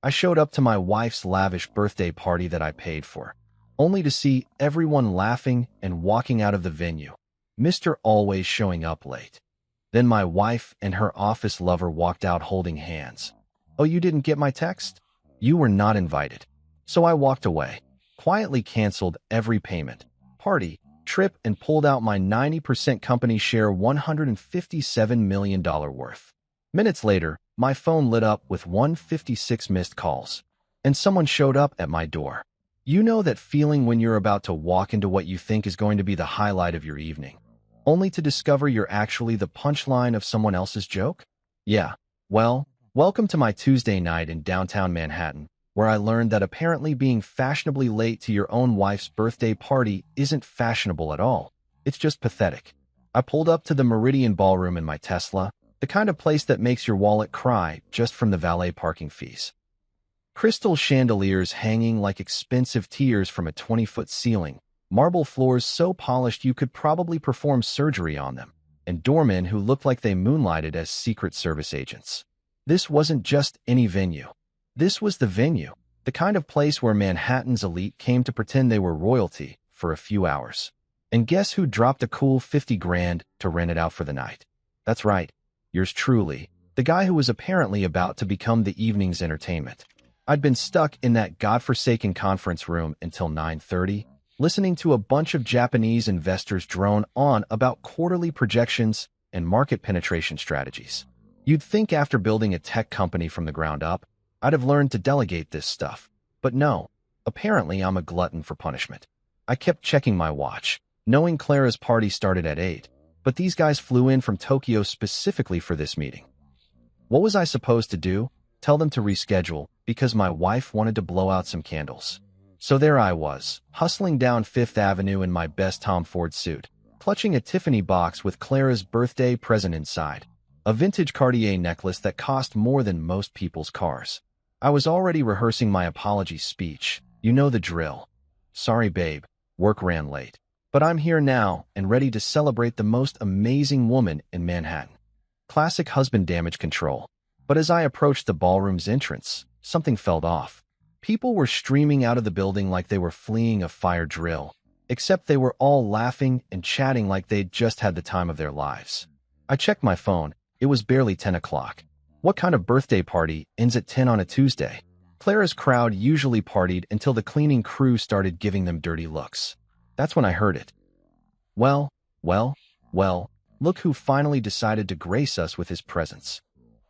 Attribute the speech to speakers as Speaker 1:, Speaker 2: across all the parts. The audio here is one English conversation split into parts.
Speaker 1: I showed up to my wife's lavish birthday party that I paid for, only to see everyone laughing and walking out of the venue. Mr. Always showing up late. Then my wife and her office lover walked out holding hands. Oh, you didn't get my text? You were not invited. So I walked away, quietly canceled every payment, party, trip, and pulled out my 90% company share $157 million worth. Minutes later, my phone lit up with 156 missed calls, and someone showed up at my door. You know that feeling when you're about to walk into what you think is going to be the highlight of your evening, only to discover you're actually the punchline of someone else's joke? Yeah, well, welcome to my Tuesday night in downtown Manhattan, where I learned that apparently being fashionably late to your own wife's birthday party isn't fashionable at all. It's just pathetic. I pulled up to the Meridian Ballroom in my Tesla, the kind of place that makes your wallet cry just from the valet parking fees. Crystal chandeliers hanging like expensive tears from a 20-foot ceiling, marble floors so polished you could probably perform surgery on them, and doormen who looked like they moonlighted as Secret Service agents. This wasn't just any venue. This was the venue, the kind of place where Manhattan's elite came to pretend they were royalty for a few hours. And guess who dropped a cool 50 grand to rent it out for the night? That's right, yours truly, the guy who was apparently about to become the evening's entertainment. I'd been stuck in that godforsaken conference room until 9:30, listening to a bunch of Japanese investors drone on about quarterly projections and market penetration strategies. You'd think after building a tech company from the ground up, I'd have learned to delegate this stuff. But no, apparently I'm a glutton for punishment. I kept checking my watch, knowing Clara's party started at 8, but these guys flew in from Tokyo specifically for this meeting. What was I supposed to do? Tell them to reschedule, because my wife wanted to blow out some candles. So there I was, hustling down Fifth Avenue in my best Tom Ford suit, clutching a Tiffany box with Clara's birthday present inside, a vintage Cartier necklace that cost more than most people's cars. I was already rehearsing my apology speech. You know the drill. Sorry, babe, work ran late. But I'm here now and ready to celebrate the most amazing woman in Manhattan. Classic husband damage control. But as I approached the ballroom's entrance, something felt off. People were streaming out of the building like they were fleeing a fire drill, except they were all laughing and chatting like they'd just had the time of their lives. I checked my phone. It was barely 10 o'clock. What kind of birthday party ends at 10 on a Tuesday? Clara's crowd usually partied until the cleaning crew started giving them dirty looks. That's when I heard it. Well, look who finally decided to grace us with his presence.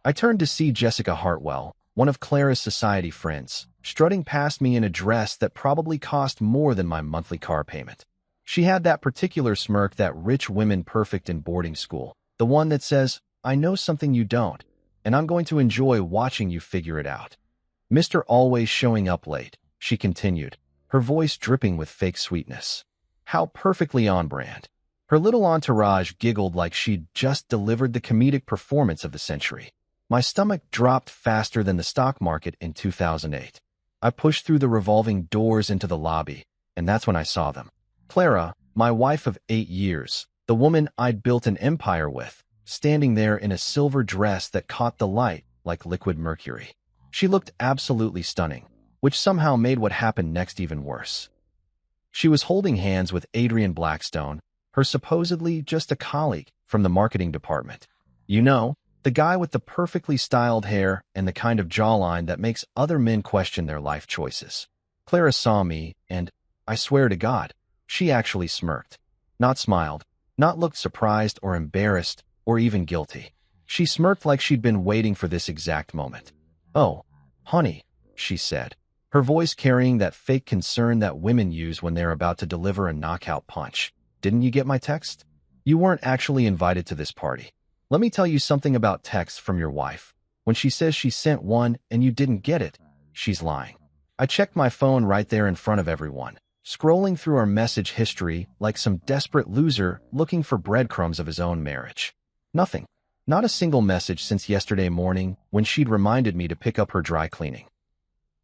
Speaker 1: I turned to see Jessica Hartwell, one of Clara's society friends, strutting past me in a dress that probably cost more than my monthly car payment. She had that particular smirk that rich women perfect in boarding school, the one that says, I know something you don't, and I'm going to enjoy watching you figure it out. Mr. Always showing up late, she continued, her voice dripping with fake sweetness. How perfectly on brand. Her little entourage giggled like she'd just delivered the comedic performance of the century. My stomach dropped faster than the stock market in 2008. I pushed through the revolving doors into the lobby, and that's when I saw them. Clara, my wife of 8 years, the woman I'd built an empire with, standing there in a silver dress that caught the light like liquid mercury. She looked absolutely stunning, which somehow made what happened next even worse. She was holding hands with Adrian Blackstone, her supposedly just a colleague from the marketing department. You know, the guy with the perfectly styled hair and the kind of jawline that makes other men question their life choices. Clara saw me, and, I swear to God, she actually smirked. Not smiled, not looked surprised or embarrassed, or even guilty. She smirked like she'd been waiting for this exact moment. Oh, honey, she said, her voice carrying that fake concern that women use when they're about to deliver a knockout punch. Didn't you get my text? You weren't actually invited to this party. Let me tell you something about texts from your wife. When she says she sent one and you didn't get it, she's lying. I checked my phone right there in front of everyone, scrolling through our message history like some desperate loser looking for breadcrumbs of his own marriage. Nothing. Not a single message since yesterday morning when she'd reminded me to pick up her dry cleaning.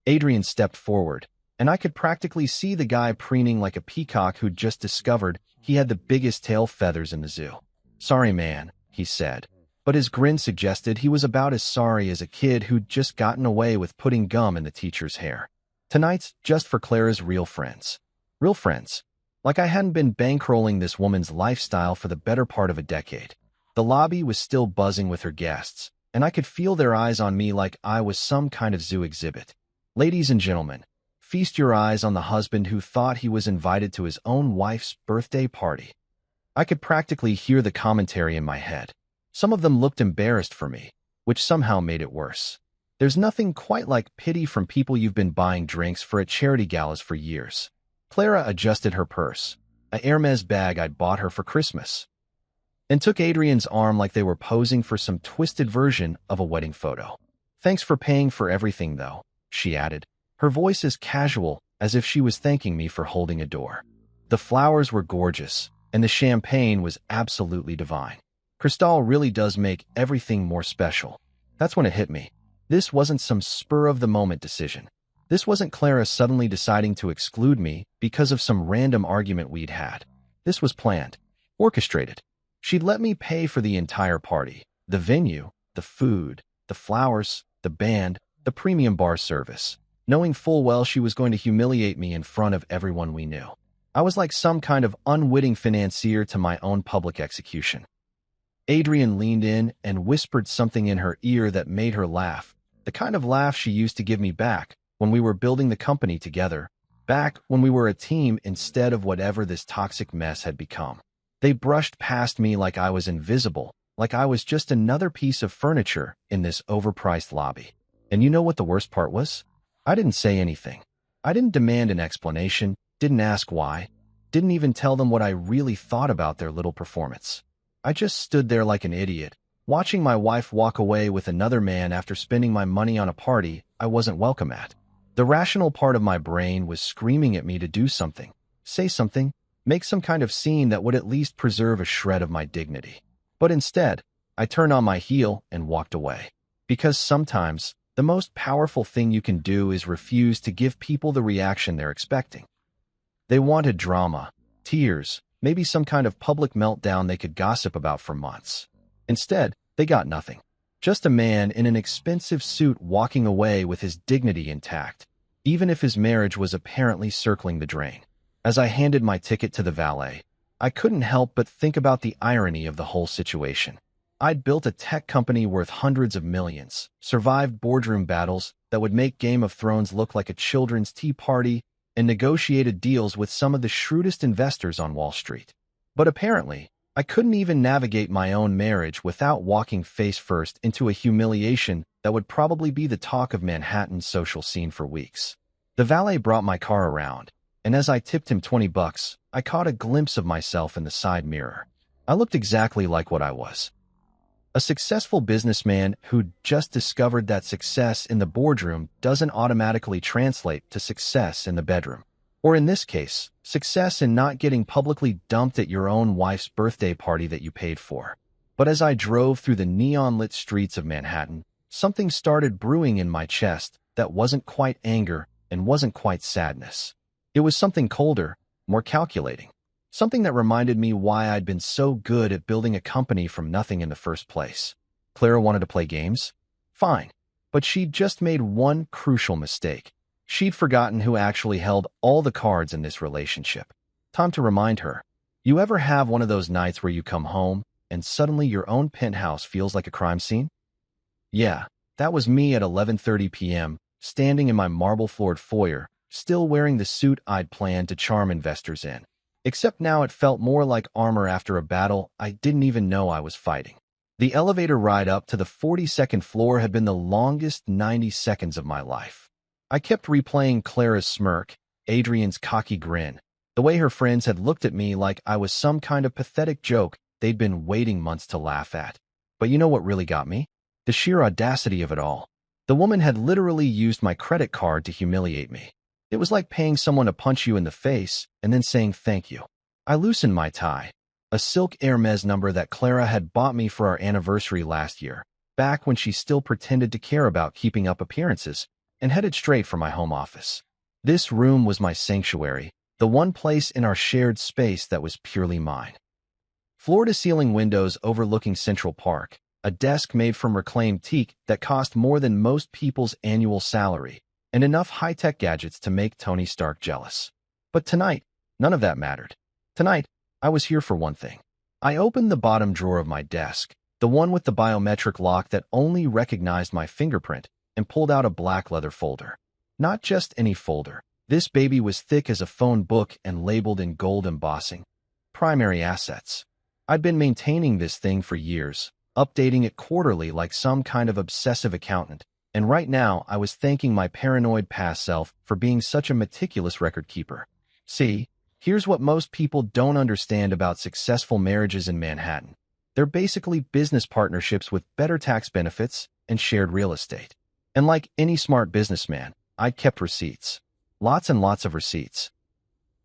Speaker 1: Adrian stepped forward, and I could practically see the guy preening like a peacock who'd just discovered he had the biggest tail feathers in the zoo. Sorry, man, he said, but his grin suggested he was about as sorry as a kid who'd just gotten away with putting gum in the teacher's hair. Tonight's just for Clara's real friends. Real friends. Like I hadn't been bankrolling this woman's lifestyle for the better part of a decade. The lobby was still buzzing with her guests, and I could feel their eyes on me like I was some kind of zoo exhibit. Ladies and gentlemen, feast your eyes on the husband who thought he was invited to his own wife's birthday party. I could practically hear the commentary in my head. Some of them looked embarrassed for me, which somehow made it worse. There's nothing quite like pity from people you've been buying drinks for at charity galas for years. Clara adjusted her purse, a Hermes bag I'd bought her for Christmas, and took Adrian's arm like they were posing for some twisted version of a wedding photo. Thanks for paying for everything, though, she added, her voice as casual as if she was thanking me for holding a door. The flowers were gorgeous, and the champagne was absolutely divine. Cristal really does make everything more special. That's when it hit me. This wasn't some spur-of-the-moment decision. This wasn't Clara suddenly deciding to exclude me because of some random argument we'd had. This was planned, orchestrated. She'd let me pay for the entire party, the venue, the food, the flowers, the band, the premium bar service, knowing full well she was going to humiliate me in front of everyone we knew. I was like some kind of unwitting financier to my own public execution. Adrian leaned in and whispered something in her ear that made her laugh, the kind of laugh she used to give me back when we were building the company together, back when we were a team instead of whatever this toxic mess had become. They brushed past me like I was invisible, like I was just another piece of furniture in this overpriced lobby. And you know what the worst part was? I didn't say anything. I didn't demand an explanation, didn't ask why, didn't even tell them what I really thought about their little performance. I just stood there like an idiot, watching my wife walk away with another man after spending my money on a party I wasn't welcome at. The rational part of my brain was screaming at me to do something, say something, make some kind of scene that would at least preserve a shred of my dignity. But instead, I turned on my heel and walked away. Because sometimes, the most powerful thing you can do is refuse to give people the reaction they're expecting. They wanted drama, tears, maybe some kind of public meltdown they could gossip about for months. Instead, they got nothing. Just a man in an expensive suit walking away with his dignity intact, even if his marriage was apparently circling the drain. As I handed my ticket to the valet, I couldn't help but think about the irony of the whole situation. I'd built a tech company worth hundreds of millions, survived boardroom battles that would make Game of Thrones look like a children's tea party, and negotiated deals with some of the shrewdest investors on Wall Street. But apparently, I couldn't even navigate my own marriage without walking face first into a humiliation that would probably be the talk of Manhattan's social scene for weeks. The valet brought my car around, and as I tipped him $20, I caught a glimpse of myself in the side mirror. I looked exactly like what I was. A successful businessman who'd just discovered that success in the boardroom doesn't automatically translate to success in the bedroom. Or in this case, success in not getting publicly dumped at your own wife's birthday party that you paid for. But as I drove through the neon-lit streets of Manhattan, something started brewing in my chest that wasn't quite anger and wasn't quite sadness. It was something colder, more calculating. Something that reminded me why I'd been so good at building a company from nothing in the first place. Clara wanted to play games? Fine. But she'd just made one crucial mistake. She'd forgotten who actually held all the cards in this relationship. Time to remind her. You ever have one of those nights where you come home and suddenly your own penthouse feels like a crime scene? Yeah, that was me at 11:30 p.m., standing in my marble-floored foyer, still wearing the suit I'd planned to charm investors in. Except now it felt more like armor after a battle I didn't even know I was fighting. The elevator ride up to the 42nd floor had been the longest 90 seconds of my life. I kept replaying Clara's smirk, Adrian's cocky grin, the way her friends had looked at me like I was some kind of pathetic joke they'd been waiting months to laugh at. But you know what really got me? The sheer audacity of it all. The woman had literally used my credit card to humiliate me. It was like paying someone to punch you in the face and then saying thank you. I loosened my tie, a silk Hermes number that Clara had bought me for our anniversary last year, back when she still pretended to care about keeping up appearances, and headed straight for my home office. This room was my sanctuary, the one place in our shared space that was purely mine. Floor-to-ceiling windows overlooking Central Park, a desk made from reclaimed teak that cost more than most people's annual salary, and enough high-tech gadgets to make Tony Stark jealous. But tonight, none of that mattered. Tonight, I was here for one thing. I opened the bottom drawer of my desk, the one with the biometric lock that only recognized my fingerprint, and pulled out a black leather folder. Not just any folder. This baby was thick as a phone book and labeled in gold embossing. Primary assets. I'd been maintaining this thing for years, updating it quarterly like some kind of obsessive accountant, and right now I was thanking my paranoid past self for being such a meticulous record keeper. See, here's what most people don't understand about successful marriages in Manhattan. They're basically business partnerships with better tax benefits and shared real estate. And like any smart businessman, I kept receipts. Lots and lots of receipts.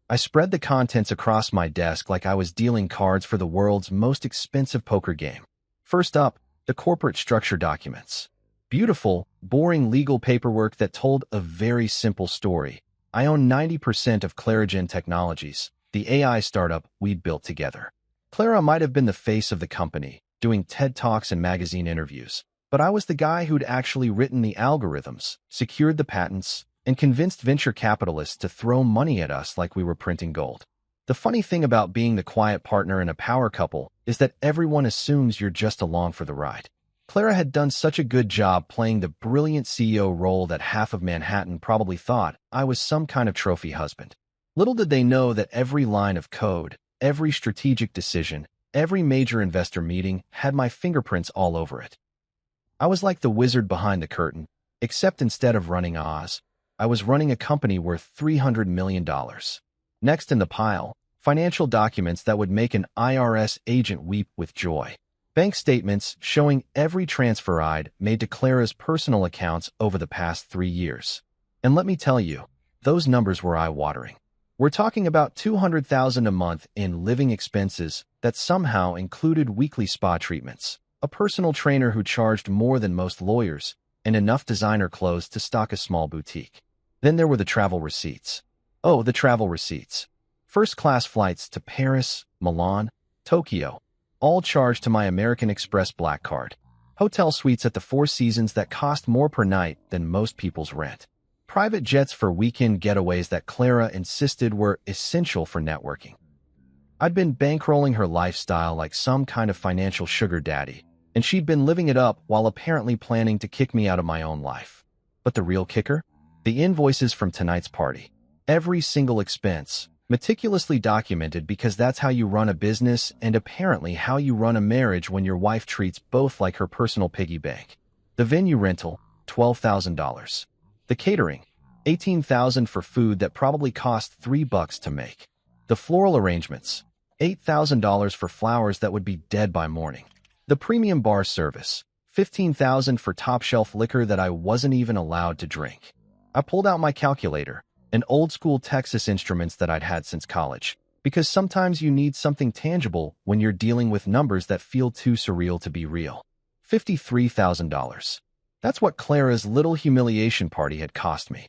Speaker 1: I spread the contents across my desk like I was dealing cards for the world's most expensive poker game. First up, the corporate structure documents. Beautiful, boring legal paperwork that told a very simple story. I own 90% of Clarigen Technologies, the AI startup we'd built together. Clara might have been the face of the company, doing TED Talks and magazine interviews, but I was the guy who'd actually written the algorithms, secured the patents, and convinced venture capitalists to throw money at us like we were printing gold. The funny thing about being the quiet partner in a power couple is that everyone assumes you're just along for the ride. Clara had done such a good job playing the brilliant CEO role that half of Manhattan probably thought I was some kind of trophy husband. Little did they know that every line of code, every strategic decision, every major investor meeting had my fingerprints all over it. I was like the wizard behind the curtain, except instead of running Oz, I was running a company worth $300 million. Next in the pile, financial documents that would make an IRS agent weep with joy. Bank statements showing every transfer I'd made to Clara's personal accounts over the past 3 years. And let me tell you, those numbers were eye-watering. We're talking about $200,000 a month in living expenses that somehow included weekly spa treatments, a personal trainer who charged more than most lawyers, and enough designer clothes to stock a small boutique. Then there were the travel receipts. Oh, the travel receipts. First-class flights to Paris, Milan, Tokyo, all charged to my American Express Black Card. Hotel suites at the Four Seasons that cost more per night than most people's rent. Private jets for weekend getaways that Clara insisted were essential for networking. I'd been bankrolling her lifestyle like some kind of financial sugar daddy, and she'd been living it up while apparently planning to kick me out of my own life. But the real kicker? The invoices from tonight's party. Every single expense, meticulously documented because that's how you run a business and apparently how you run a marriage when your wife treats both like her personal piggy bank. The venue rental, $12,000. The catering, $18,000 for food that probably cost $3 to make. The floral arrangements, $8,000 for flowers that would be dead by morning. The premium bar service, $15,000 for top-shelf liquor that I wasn't even allowed to drink. I pulled out my calculator, and old-school Texas instruments that I'd had since college, because sometimes you need something tangible when you're dealing with numbers that feel too surreal to be real. $53,000. That's what Clara's little humiliation party had cost me.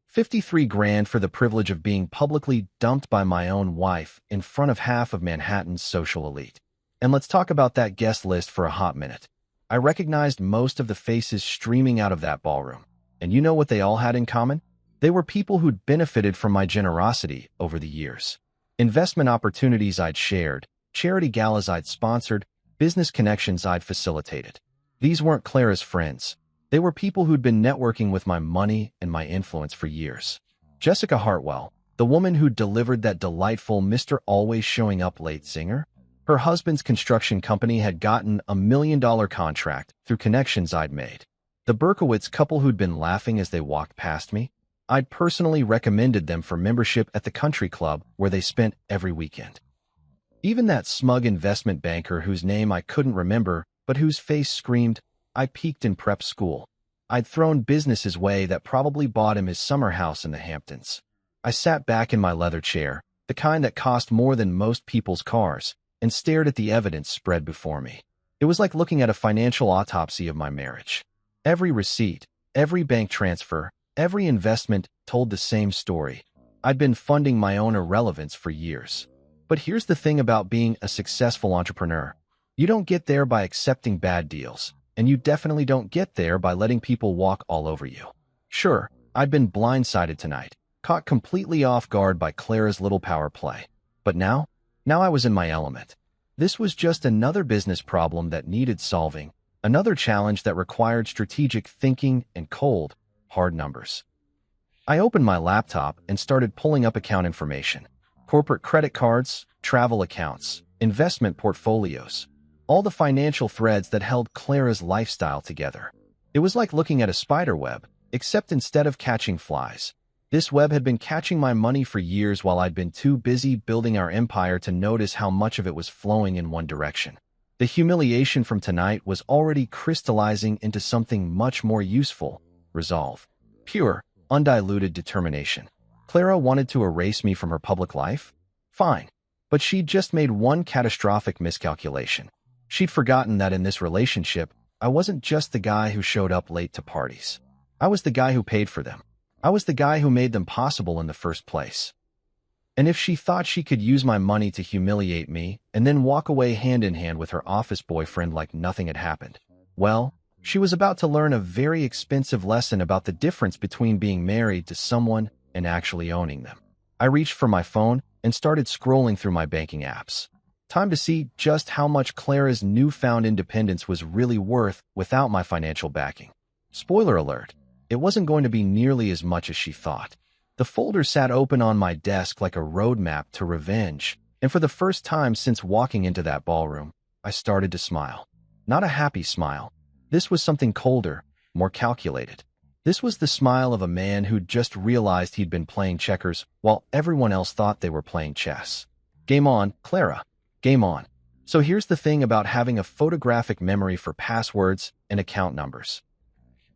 Speaker 1: 53 grand for the privilege of being publicly dumped by my own wife in front of half of Manhattan's social elite. And let's talk about that guest list for a hot minute. I recognized most of the faces streaming out of that ballroom. And you know what they all had in common? They were people who'd benefited from my generosity over the years. Investment opportunities I'd shared, charity galas I'd sponsored, business connections I'd facilitated. These weren't Clara's friends. They were people who'd been networking with my money and my influence for years. Jessica Hartwell, the woman who delivered that delightful Mr. Always Showing Up Late singer, her husband's construction company had gotten a $1 million contract through connections I'd made. The Berkowitz couple who'd been laughing as they walked past me, I'd personally recommended them for membership at the country club where they spent every weekend. Even that smug investment banker whose name I couldn't remember, but whose face screamed, I peaked in prep school. I'd thrown business his way that probably bought him his summer house in the Hamptons. I sat back in my leather chair, the kind that cost more than most people's cars, and stared at the evidence spread before me. It was like looking at a financial autopsy of my marriage. Every receipt, every bank transfer, every investment told the same story. I'd been funding my own irrelevance for years. But here's the thing about being a successful entrepreneur. You don't get there by accepting bad deals, and you definitely don't get there by letting people walk all over you. Sure, I'd been blindsided tonight, caught completely off guard by Clara's little power play. But now I was in my element. This was just another business problem that needed solving, another challenge that required strategic thinking and cold, hard numbers. I opened my laptop and started pulling up account information. Corporate credit cards, travel accounts, investment portfolios, all the financial threads that held Clara's lifestyle together. It was like looking at a spider web, except instead of catching flies, this web had been catching my money for years while I'd been too busy building our empire to notice how much of it was flowing in one direction. The humiliation from tonight was already crystallizing into something much more useful: resolve. Pure, undiluted determination. Clara wanted to erase me from her public life? Fine. But she'd just made one catastrophic miscalculation. She'd forgotten that in this relationship, I wasn't just the guy who showed up late to parties. I was the guy who paid for them. I was the guy who made them possible in the first place. And if she thought she could use my money to humiliate me and then walk away hand in hand with her office boyfriend like nothing had happened, well, she was about to learn a very expensive lesson about the difference between being married to someone and actually owning them. I reached for my phone and started scrolling through my banking apps. Time to see just how much Clara's newfound independence was really worth without my financial backing. Spoiler alert, it wasn't going to be nearly as much as she thought. The folder sat open on my desk like a roadmap to revenge, and for the first time since walking into that ballroom, I started to smile. Not a happy smile. This was something colder, more calculated. This was the smile of a man who'd just realized he'd been playing checkers while everyone else thought they were playing chess. Game on, Clara. Game on. So here's the thing about having a photographic memory for passwords and account numbers.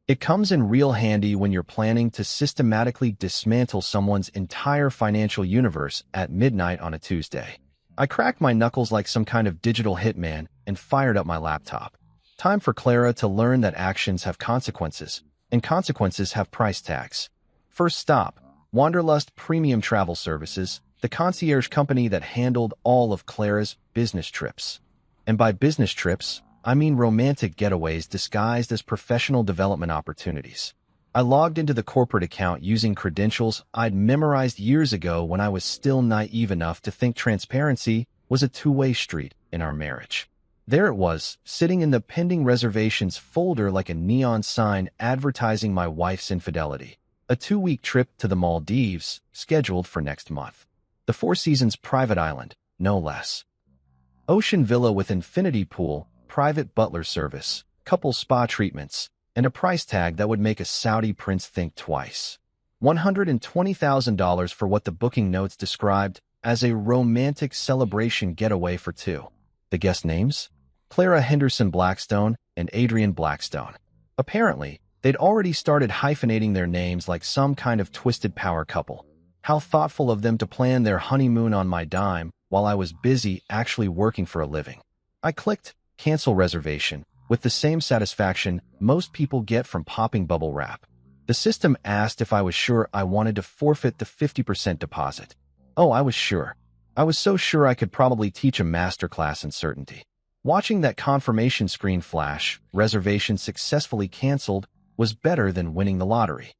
Speaker 1: It comes in real handy when you're planning to systematically dismantle someone's entire financial universe at midnight on a Tuesday. I cracked my knuckles like some kind of digital hitman and fired up my laptop. Time for Clara to learn that actions have consequences, and consequences have price tags. First stop, Wanderlust Premium Travel Services, the concierge company that handled all of Clara's business trips. And by business trips, I mean romantic getaways disguised as professional development opportunities. I logged into the corporate account using credentials I'd memorized years ago when I was still naive enough to think transparency was a two-way street in our marriage. There it was, sitting in the pending reservations folder like a neon sign advertising my wife's infidelity. A 2-week trip to the Maldives, scheduled for next month. The Four Seasons private island, no less. Ocean villa with infinity pool, private butler service, couple spa treatments, and a price tag that would make a Saudi prince think twice. $120,000 for what the booking notes described as a romantic celebration getaway for two. The guest names? Clara Henderson Blackstone and Adrian Blackstone. Apparently, they'd already started hyphenating their names like some kind of twisted power couple. How thoughtful of them to plan their honeymoon on my dime while I was busy actually working for a living. I clicked cancel reservation with the same satisfaction most people get from popping bubble wrap. The system asked if I was sure I wanted to forfeit the 50% deposit. Oh, I was sure. I was so sure I could probably teach a masterclass in certainty. Watching that confirmation screen flash, reservation successfully canceled, was better than winning the lottery.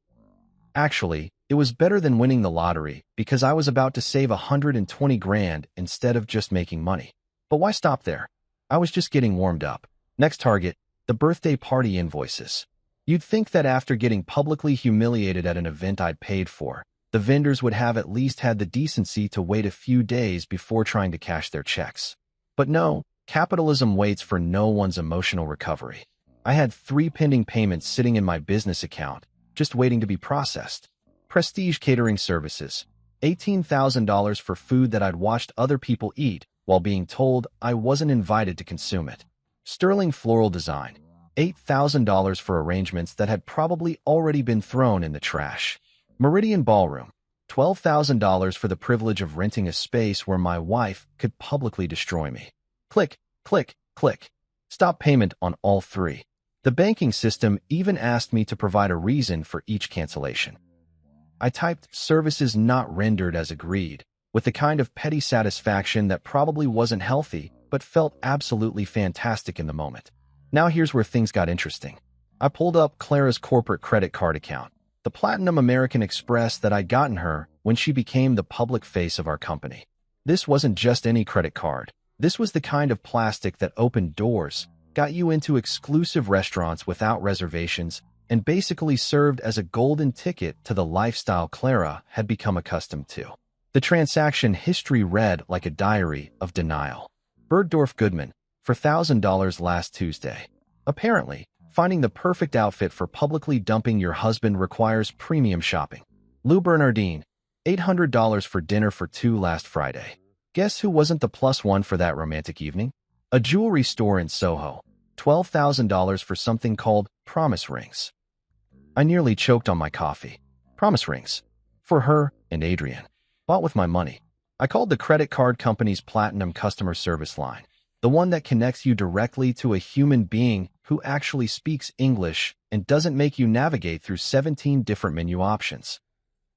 Speaker 1: Actually, it was better than winning the lottery because I was about to save $120,000 instead of just making money. But why stop there? I was just getting warmed up. Next target, the birthday party invoices. You'd think that after getting publicly humiliated at an event I'd paid for, the vendors would have at least had the decency to wait a few days before trying to cash their checks. But no, capitalism waits for no one's emotional recovery. I had 3 pending payments sitting in my business account, just waiting to be processed. Prestige catering services, $18,000 for food that I'd watched other people eat while being told I wasn't invited to consume it. Sterling floral design, $8,000 for arrangements that had probably already been thrown in the trash. Meridian Ballroom, $12,000 for the privilege of renting a space where my wife could publicly destroy me. Click, click, click. Stop payment on all 3. The banking system even asked me to provide a reason for each cancellation. I typed services not rendered as agreed, with the kind of petty satisfaction that probably wasn't healthy but felt absolutely fantastic in the moment. Now here's where things got interesting. I pulled up Clara's corporate credit card account, the Platinum American Express that I'd gotten her when she became the public face of our company. This wasn't just any credit card. This was the kind of plastic that opened doors, got you into exclusive restaurants without reservations, and basically served as a golden ticket to the lifestyle Clara had become accustomed to. The transaction history read like a diary of denial. Bergdorf Goodman, for $1,000 last Tuesday. Apparently, finding the perfect outfit for publicly dumping your husband requires premium shopping. Lou Bernardine, $800 for dinner for two last Friday. Guess who wasn't the plus one for that romantic evening? A jewelry store in Soho, $12,000 for something called promise rings. I nearly choked on my coffee. Promise rings. For her and Adrian. Bought with my money. I called the credit card company's Platinum customer service line, the one that connects you directly to a human being who actually speaks English and doesn't make you navigate through 17 different menu options.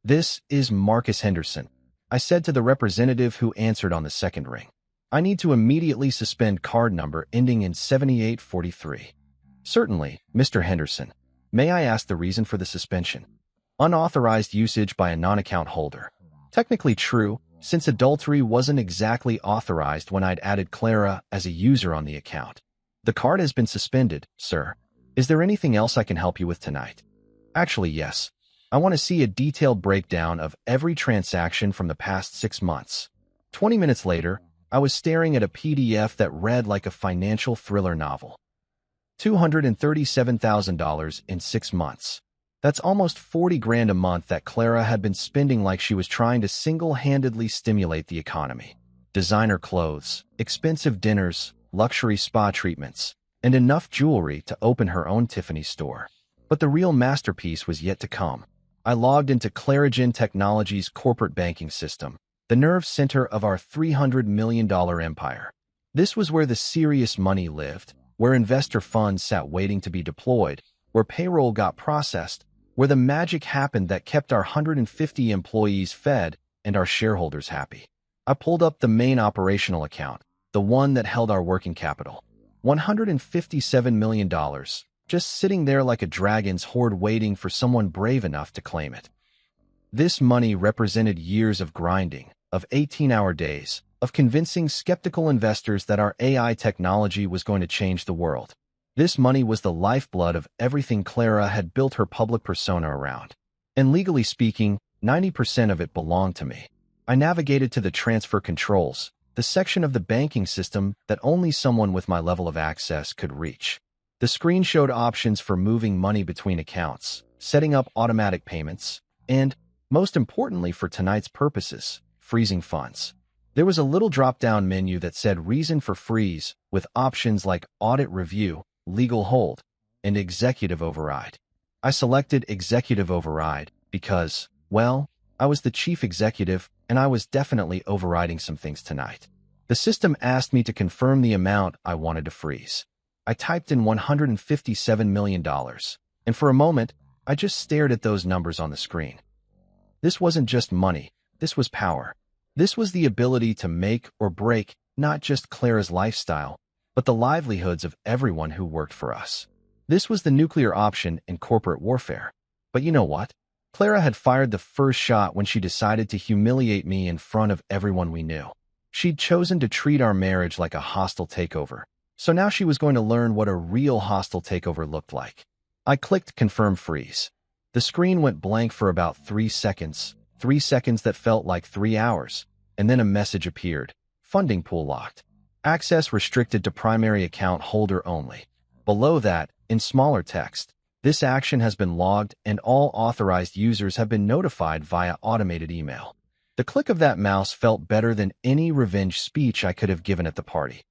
Speaker 1: "This is Marcus Henderson," I said to the representative who answered on the second ring. "I need to immediately suspend card number ending in 7843. "Certainly, Mr. Henderson. May I ask the reason for the suspension?" "Unauthorized usage by a non-account holder." Technically true, since adultery wasn't exactly authorized when I'd added Clara as a user on the account. "The card has been suspended, sir. Is there anything else I can help you with tonight?" "Actually, yes. I want to see a detailed breakdown of every transaction from the past 6 months." 20 minutes later, I was staring at a PDF that read like a financial thriller novel. $237,000 in 6 months. That's almost 40 grand a month that Clara had been spending like she was trying to single-handedly stimulate the economy. Designer clothes, expensive dinners, luxury spa treatments, and enough jewelry to open her own Tiffany store. But the real masterpiece was yet to come. I logged into Clarigen Technologies' corporate banking system, the nerve center of our $300 million empire. This was where the serious money lived, where investor funds sat waiting to be deployed, where payroll got processed, where the magic happened that kept our 150 employees fed and our shareholders happy. I pulled up the main operational account, the one that held our working capital. $157 million, just sitting there like a dragon's hoard waiting for someone brave enough to claim it. This money represented years of grinding, of 18-hour days, of convincing skeptical investors that our AI technology was going to change the world. This money was the lifeblood of everything Clara had built her public persona around. And legally speaking, 90% of it belonged to me. I navigated to the transfer controls, the section of the banking system that only someone with my level of access could reach. The screen showed options for moving money between accounts, setting up automatic payments, and, most importantly for tonight's purposes, freezing funds. There was a little drop-down menu that said reason for freeze, with options like audit review, legal hold, and executive override. I selected executive override because, well, I was the chief executive and I was definitely overriding some things tonight. The system asked me to confirm the amount I wanted to freeze. I typed in $157 million, and for a moment, I just stared at those numbers on the screen. This wasn't just money, this was power. This was the ability to make or break not just Clara's lifestyle, but the livelihoods of everyone who worked for us. This was the nuclear option in corporate warfare. But you know what? Clara had fired the first shot when she decided to humiliate me in front of everyone we knew. She'd chosen to treat our marriage like a hostile takeover. So now she was going to learn what a real hostile takeover looked like. I clicked Confirm Freeze. The screen went blank for about 3 seconds, 3 seconds that felt like 3 hours, and then a message appeared. Funding pool locked. Access restricted to primary account holder only. Below that, in smaller text, this action has been logged and all authorized users have been notified via automated email. The click of that mouse felt better than any revenge speech I could have given at the party.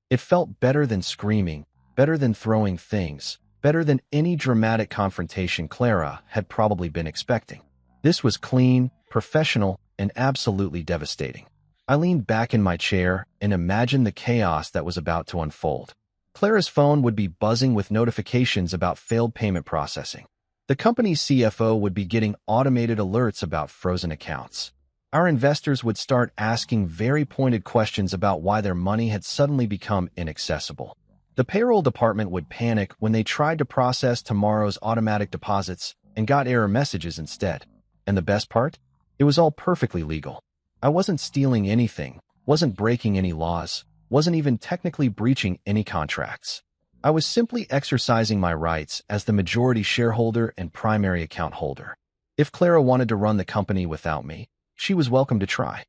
Speaker 1: It felt better than screaming, better than throwing things, better than any dramatic confrontation Clara had probably been expecting. This was clean, professional, and absolutely devastating. I leaned back in my chair and imagined the chaos that was about to unfold. Clara's phone would be buzzing with notifications about failed payment processing. The company's CFO would be getting automated alerts about frozen accounts. Our investors would start asking very pointed questions about why their money had suddenly become inaccessible. The payroll department would panic when they tried to process tomorrow's automatic deposits and got error messages instead. And the best part? It was all perfectly legal. I wasn't stealing anything, wasn't breaking any laws, wasn't even technically breaching any contracts. I was simply exercising my rights as the majority shareholder and primary account holder. If Clara wanted to run the company without me, she was welcome to try.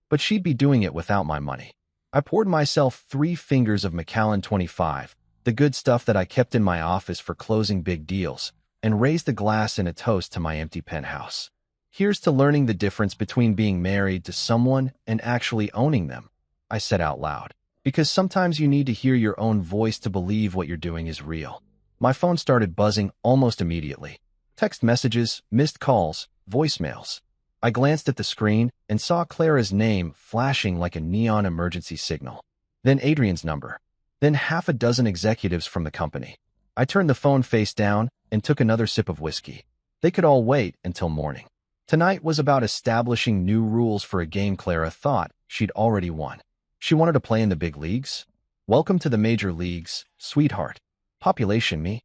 Speaker 1: But she'd be doing it without my money. I poured myself 3 fingers of Macallan 25, the good stuff that I kept in my office for closing big deals, and raised the glass in a toast to my empty penthouse. Here's to learning the difference between being married to someone and actually owning them, I said out loud. Because sometimes you need to hear your own voice to believe what you're doing is real. My phone started buzzing almost immediately. Text messages, missed calls, voicemails. I glanced at the screen and saw Clara's name flashing like a neon emergency signal. Then Adrian's number. Then half a dozen executives from the company. I turned the phone face down and took another sip of whiskey. They could all wait until morning. Tonight was about establishing new rules for a game Clara thought she'd already won. She wanted to play in the big leagues? Welcome to the major leagues, sweetheart. Population me.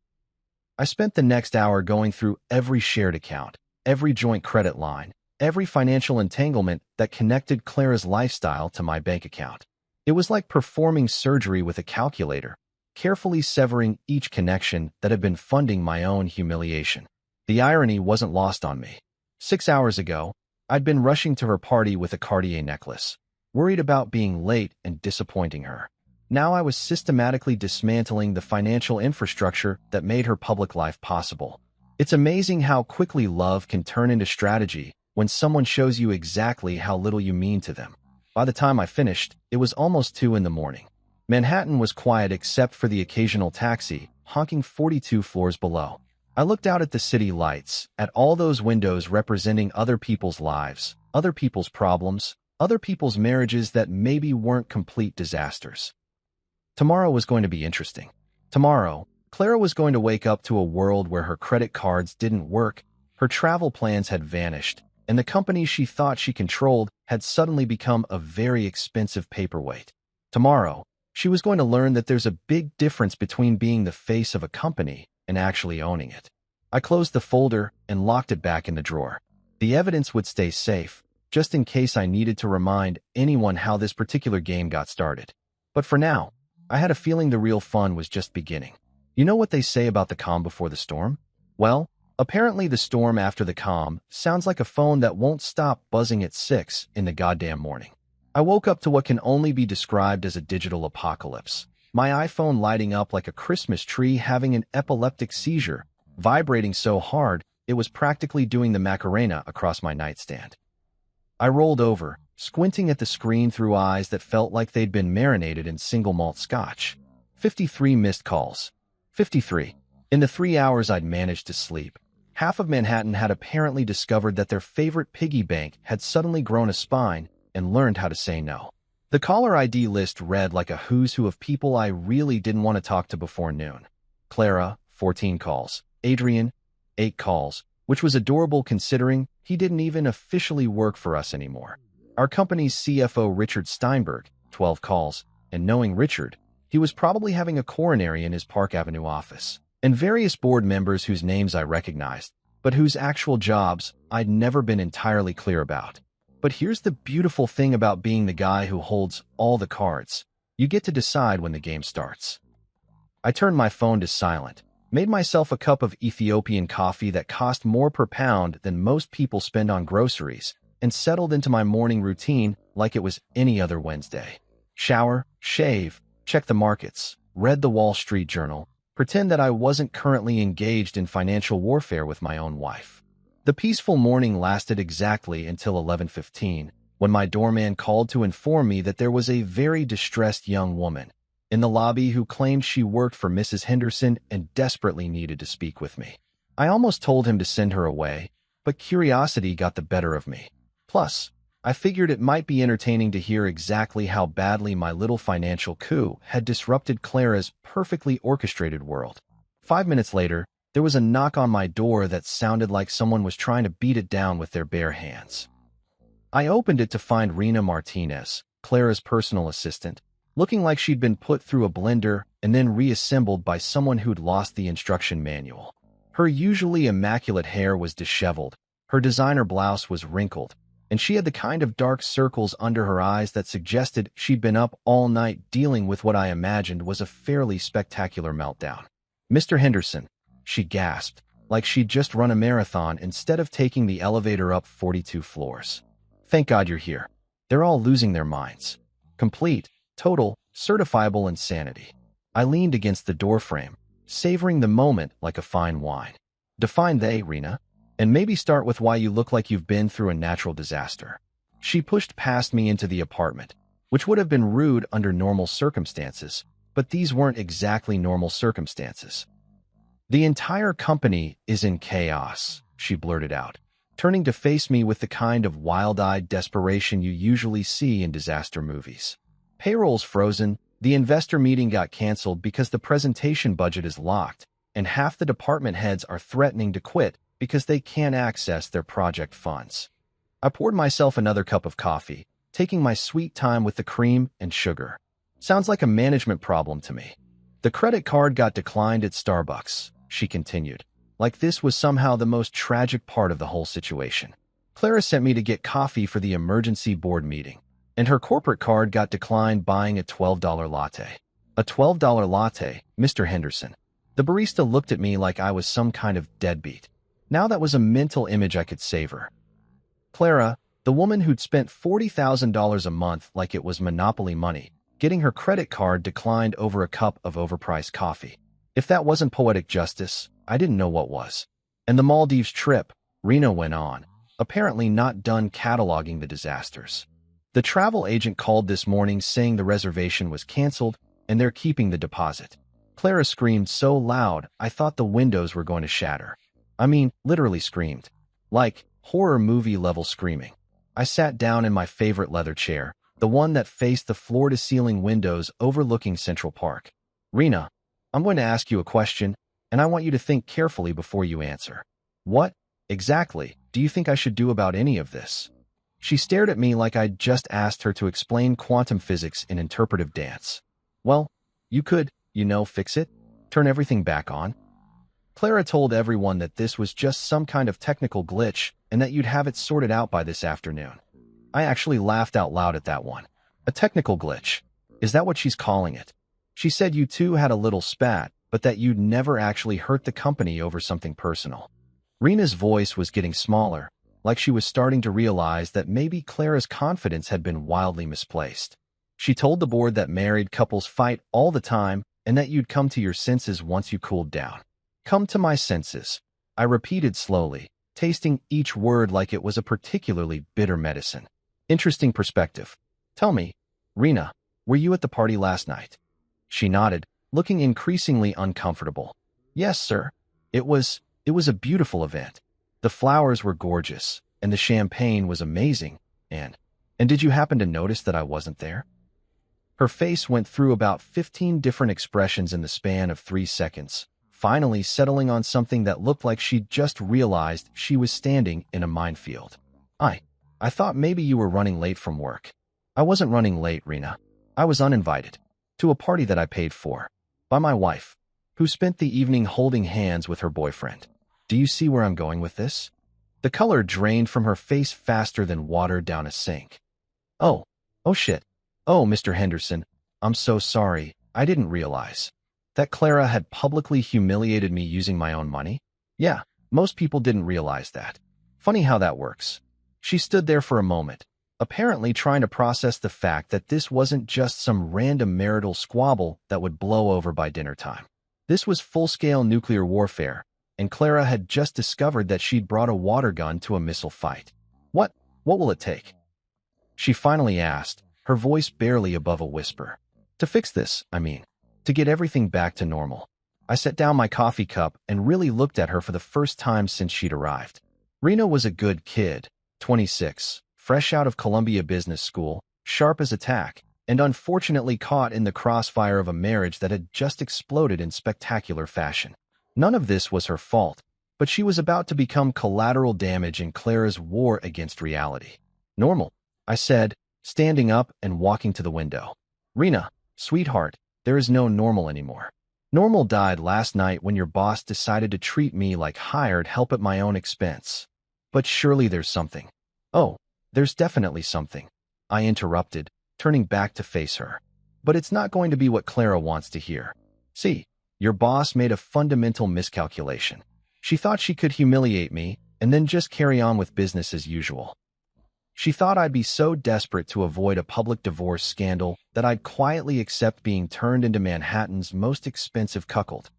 Speaker 1: I spent the next hour going through every shared account, every joint credit line, every financial entanglement that connected Clara's lifestyle to my bank account. It was like performing surgery with a calculator, carefully severing each connection that had been funding my own humiliation. The irony wasn't lost on me. 6 hours ago, I'd been rushing to her party with a Cartier necklace, worried about being late and disappointing her. Now I was systematically dismantling the financial infrastructure that made her public life possible. It's amazing how quickly love can turn into strategy when someone shows you exactly how little you mean to them. By the time I finished, it was almost 2 in the morning. Manhattan was quiet except for the occasional taxi, honking 42 floors below. I looked out at the city lights, at all those windows representing other people's lives, other people's problems, other people's marriages that maybe weren't complete disasters. Tomorrow was going to be interesting. Tomorrow, Clara was going to wake up to a world where her credit cards didn't work, her travel plans had vanished, and the company she thought she controlled had suddenly become a very expensive paperweight. Tomorrow, she was going to learn that there's a big difference between being the face of a company and actually owning it. I closed the folder and locked it back in the drawer. The evidence would stay safe, just in case I needed to remind anyone how this particular game got started. But for now, I had a feeling the real fun was just beginning. You know what they say about the calm before the storm? Well, apparently the storm after the calm sounds like a phone that won't stop buzzing at 6 in the goddamn morning. I woke up to what can only be described as a digital apocalypse. My iPhone lighting up like a Christmas tree having an epileptic seizure, vibrating so hard it was practically doing the Macarena across my nightstand. I rolled over, squinting at the screen through eyes that felt like they'd been marinated in single malt scotch. 53 missed calls. 53. In the 3 hours I'd managed to sleep, half of Manhattan had apparently discovered that their favorite piggy bank had suddenly grown a spine and learned how to say no. The caller ID list read like a who's who of people I really didn't want to talk to before noon. Clara, 14 calls. Adrian, 8 calls, which was adorable considering he didn't even officially work for us anymore. Our company's CFO Richard Steinberg, 12 calls, and knowing Richard, he was probably having a coronary in his Park Avenue office. And various board members whose names I recognized, but whose actual jobs I'd never been entirely clear about. But here's the beautiful thing about being the guy who holds all the cards. You get to decide when the game starts. I turned my phone to silent, made myself a cup of Ethiopian coffee that cost more per pound than most people spend on groceries, and settled into my morning routine like it was any other Wednesday. Shower, shave, check the markets, read the Wall Street Journal, pretend that I wasn't currently engaged in financial warfare with my own wife. The peaceful morning lasted exactly until 11:15, when my doorman called to inform me that there was a very distressed young woman in the lobby who claimed she worked for Mrs. Henderson and desperately needed to speak with me. I almost told him to send her away, but curiosity got the better of me. Plus, I figured it might be entertaining to hear exactly how badly my little financial coup had disrupted Clara's perfectly orchestrated world. 5 minutes later, there was a knock on my door that sounded like someone was trying to beat it down with their bare hands. I opened it to find Rena Martinez, Clara's personal assistant, looking like she'd been put through a blender and then reassembled by someone who'd lost the instruction manual. Her usually immaculate hair was disheveled, her designer blouse was wrinkled, and she had the kind of dark circles under her eyes that suggested she'd been up all night dealing with what I imagined was a fairly spectacular meltdown. "Mr. Henderson," she gasped, like she'd just run a marathon instead of taking the elevator up 42 floors. "Thank God you're here." They're all losing their minds. Complete, total, certifiable insanity. I leaned against the doorframe, savoring the moment like a fine wine. "Define they, Rena, and maybe start with why you look like you've been through a natural disaster." She pushed past me into the apartment, which would have been rude under normal circumstances, but these weren't exactly normal circumstances. "The entire company is in chaos," she blurted out, turning to face me with the kind of wild-eyed desperation you usually see in disaster movies. "Payroll's frozen, the investor meeting got canceled because the presentation budget is locked, and half the department heads are threatening to quit because they can't access their project funds." I poured myself another cup of coffee, taking my sweet time with the cream and sugar. "Sounds like a management problem to me." "The credit card got declined at Starbucks," she continued, like this was somehow the most tragic part of the whole situation. "Clara sent me to get coffee for the emergency board meeting, and her corporate card got declined buying a $12 latte." "A $12 latte, Mr. Henderson." The barista looked at me like I was some kind of deadbeat. Now that was a mental image I could savor. Clara, the woman who'd spent $40,000 a month like it was Monopoly money, getting her credit card declined over a cup of overpriced coffee. If that wasn't poetic justice, I didn't know what was. "And the Maldives trip," Rena went on, apparently not done cataloging the disasters. "The travel agent called this morning saying the reservation was canceled and they're keeping the deposit." Clara screamed so loud I thought the windows were going to shatter. I mean, literally screamed. Like horror movie-level screaming. I sat down in my favorite leather chair, the one that faced the floor-to-ceiling windows overlooking Central Park. "Rena, I'm going to ask you a question, and I want you to think carefully before you answer. What, exactly, do you think I should do about any of this?" She stared at me like I'd just asked her to explain quantum physics in interpretive dance. "Well, you could, fix it, turn everything back on." Clara told everyone that this was just some kind of technical glitch and that you'd have it sorted out by this afternoon. I actually laughed out loud at that one. A technical glitch. Is that what she's calling it? She said you two had a little spat, but that you'd never actually hurt the company over something personal. Rena's voice was getting smaller, like she was starting to realize that maybe Clara's confidence had been wildly misplaced. She told the board that married couples fight all the time and that you'd come to your senses once you cooled down. "Come to my senses," I repeated slowly, tasting each word like it was a particularly bitter medicine. "Interesting perspective. Tell me, Rena, were you at the party last night?" She nodded, looking increasingly uncomfortable. "Yes, sir. It was a beautiful event. The flowers were gorgeous, and the champagne was amazing, and did you happen to notice that I wasn't there?" Her face went through about 15 different expressions in the span of 3 seconds, finally settling on something that looked like she'd just realized she was standing in a minefield. I thought maybe you were running late from work." "I wasn't running late, Rena. I was uninvited. To a party that I paid for. By my wife, who spent the evening holding hands with her boyfriend. Do you see where I'm going with this?" The color drained from her face faster than water down a sink. Oh shit. "Oh, Mr. Henderson, I'm so sorry. I didn't realize that Clara had publicly humiliated me using my own money." "Yeah, most people didn't realize that. Funny how that works." She stood there for a moment, apparently trying to process the fact that this wasn't just some random marital squabble that would blow over by dinner time. This was full-scale nuclear warfare, and Clara had just discovered that she'd brought a water gun to a missile fight. What will it take?" she finally asked, her voice barely above a whisper. "To fix this, I mean. To get everything back to normal." I set down my coffee cup and really looked at her for the first time since she'd arrived. Rena was a good kid, 26, fresh out of Columbia Business School, sharp as a tack, and unfortunately caught in the crossfire of a marriage that had just exploded in spectacular fashion. None of this was her fault, but she was about to become collateral damage in Clara's war against reality. Normal, I said, standing up and walking to the window. Rena, sweetheart, there is no normal anymore. Normal died last night when your boss decided to treat me like hired help at my own expense. But surely there's something. Oh, there's definitely something, I interrupted, turning back to face her. But it's not going to be what Clara wants to hear. See, your boss made a fundamental miscalculation. She thought she could humiliate me and then just carry on with business as usual. She thought I'd be so desperate to avoid a public divorce scandal that I'd quietly accept being turned into Manhattan's most expensive cuckold.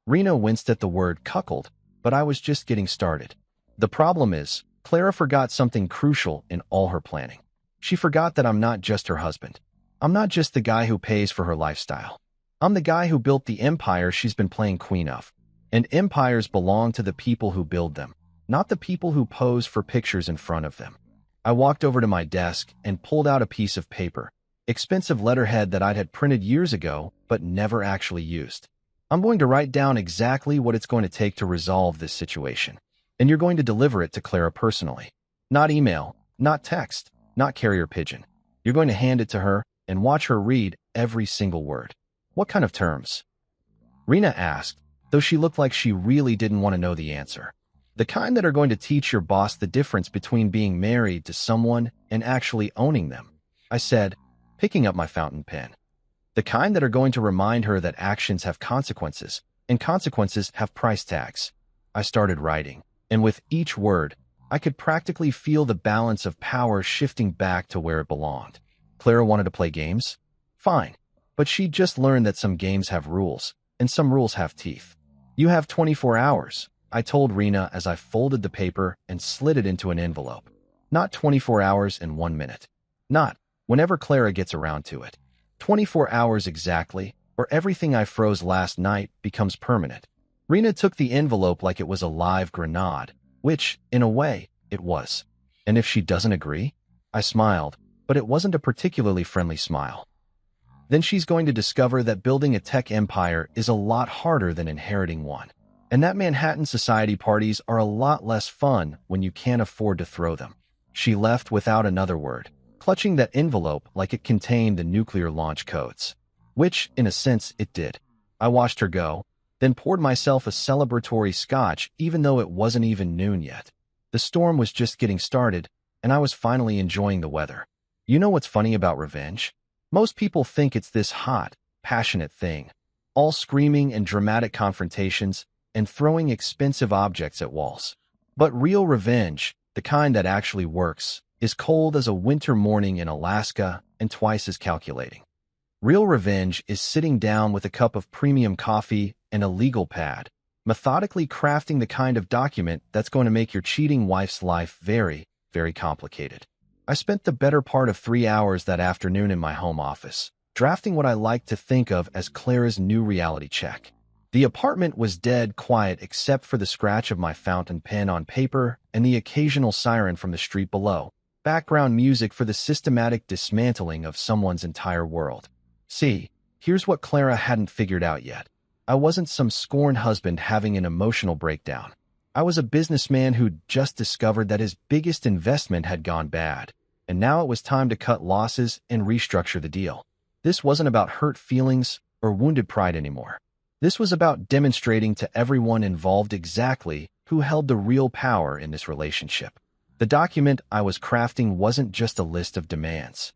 Speaker 1: Rena winced at the word cuckold, but I was just getting started. The problem is, Clara forgot something crucial in all her planning. She forgot that I'm not just her husband. I'm not just the guy who pays for her lifestyle. I'm the guy who built the empire she's been playing queen of. And empires belong to the people who build them, not the people who pose for pictures in front of them. I walked over to my desk and pulled out a piece of paper, expensive letterhead that I'd had printed years ago but never actually used. I'm going to write down exactly what it's going to take to resolve this situation, and you're going to deliver it to Clara personally. Not email, not text, not carrier pigeon. You're going to hand it to her and watch her read every single word. What kind of terms? Rena asked, though she looked like she really didn't want to know the answer. The kind that are going to teach your boss the difference between being married to someone and actually owning them, I said, picking up my fountain pen. The kind that are going to remind her that actions have consequences, and consequences have price tags. I started writing, and with each word, I could practically feel the balance of power shifting back to where it belonged. Clara wanted to play games? Fine, but she'd just learned that some games have rules, and some rules have teeth. You have 24 hours. I told Rena as I folded the paper and slid it into an envelope. Not 24 hours and 1 minute. Not whenever Clara gets around to it. 24 hours exactly, or everything I froze last night becomes permanent. Rena took the envelope like it was a live grenade, which, in a way, it was. And if she doesn't agree? I smiled, but it wasn't a particularly friendly smile. Then she's going to discover that building a tech empire is a lot harder than inheriting one. And that Manhattan society parties are a lot less fun when you can't afford to throw them. She left without another word, clutching that envelope like it contained the nuclear launch codes. Which, in a sense, it did. I watched her go, then poured myself a celebratory scotch even though it wasn't even noon yet. The storm was just getting started, and I was finally enjoying the weather. You know what's funny about revenge? Most people think it's this hot, passionate thing. All screaming and dramatic confrontations, and throwing expensive objects at walls. But real revenge, the kind that actually works, is cold as a winter morning in Alaska and twice as calculating. Real revenge is sitting down with a cup of premium coffee and a legal pad, methodically crafting the kind of document that's going to make your cheating wife's life very, very complicated. I spent the better part of 3 hours that afternoon in my home office, drafting what I like to think of as Clara's new reality check. The apartment was dead quiet except for the scratch of my fountain pen on paper and the occasional siren from the street below, background music for the systematic dismantling of someone's entire world. See, here's what Clara hadn't figured out yet. I wasn't some scorned husband having an emotional breakdown. I was a businessman who'd just discovered that his biggest investment had gone bad, and now it was time to cut losses and restructure the deal. This wasn't about hurt feelings or wounded pride anymore. This was about demonstrating to everyone involved exactly who held the real power in this relationship. The document I was crafting wasn't just a list of demands.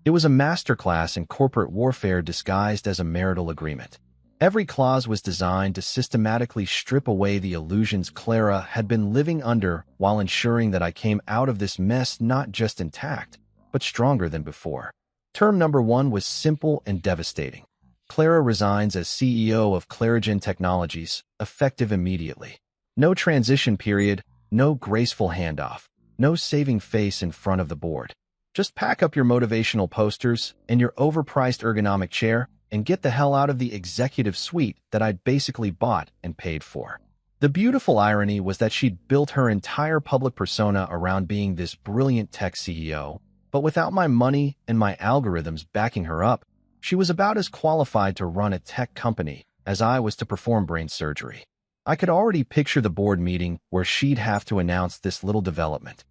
Speaker 1: It was a masterclass in corporate warfare disguised as a marital agreement. Every clause was designed to systematically strip away the illusions Clara had been living under while ensuring that I came out of this mess not just intact, but stronger than before. Term number 1 was simple and devastating. Clara resigns as CEO of Clarigen Technologies, effective immediately. No transition period, no graceful handoff, no saving face in front of the board. Just pack up your motivational posters and your overpriced ergonomic chair and get the hell out of the executive suite that I'd basically bought and paid for. The beautiful irony was that she'd built her entire public persona around being this brilliant tech CEO, but without my money and my algorithms backing her up, she was about as qualified to run a tech company as I was to perform brain surgery. I could already picture the board meeting where she'd have to announce this little development.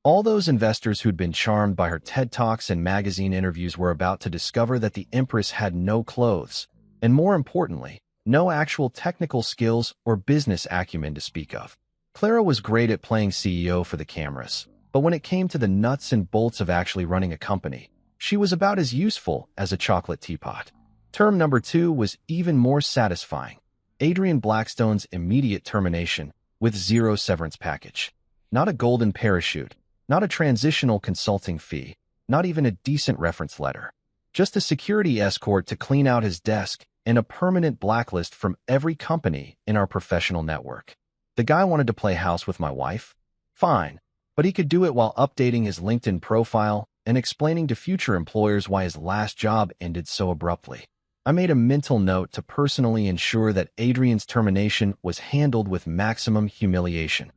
Speaker 1: All those investors who'd been charmed by her TED Talks and magazine interviews were about to discover that the Empress had no clothes, and more importantly, no actual technical skills or business acumen to speak of. Clara was great at playing CEO for the cameras, but when it came to the nuts and bolts of actually running a company, she was about as useful as a chocolate teapot. Term number 2 was even more satisfying. Adrian Blackstone's immediate termination with zero severance package. Not a golden parachute, not a transitional consulting fee, not even a decent reference letter. Just a security escort to clean out his desk and a permanent blacklist from every company in our professional network. The guy wanted to play house with my wife? Fine, but he could do it while updating his LinkedIn profile and explaining to future employers why his last job ended so abruptly. I made a mental note to personally ensure that Adrian's termination was handled with maximum humiliation.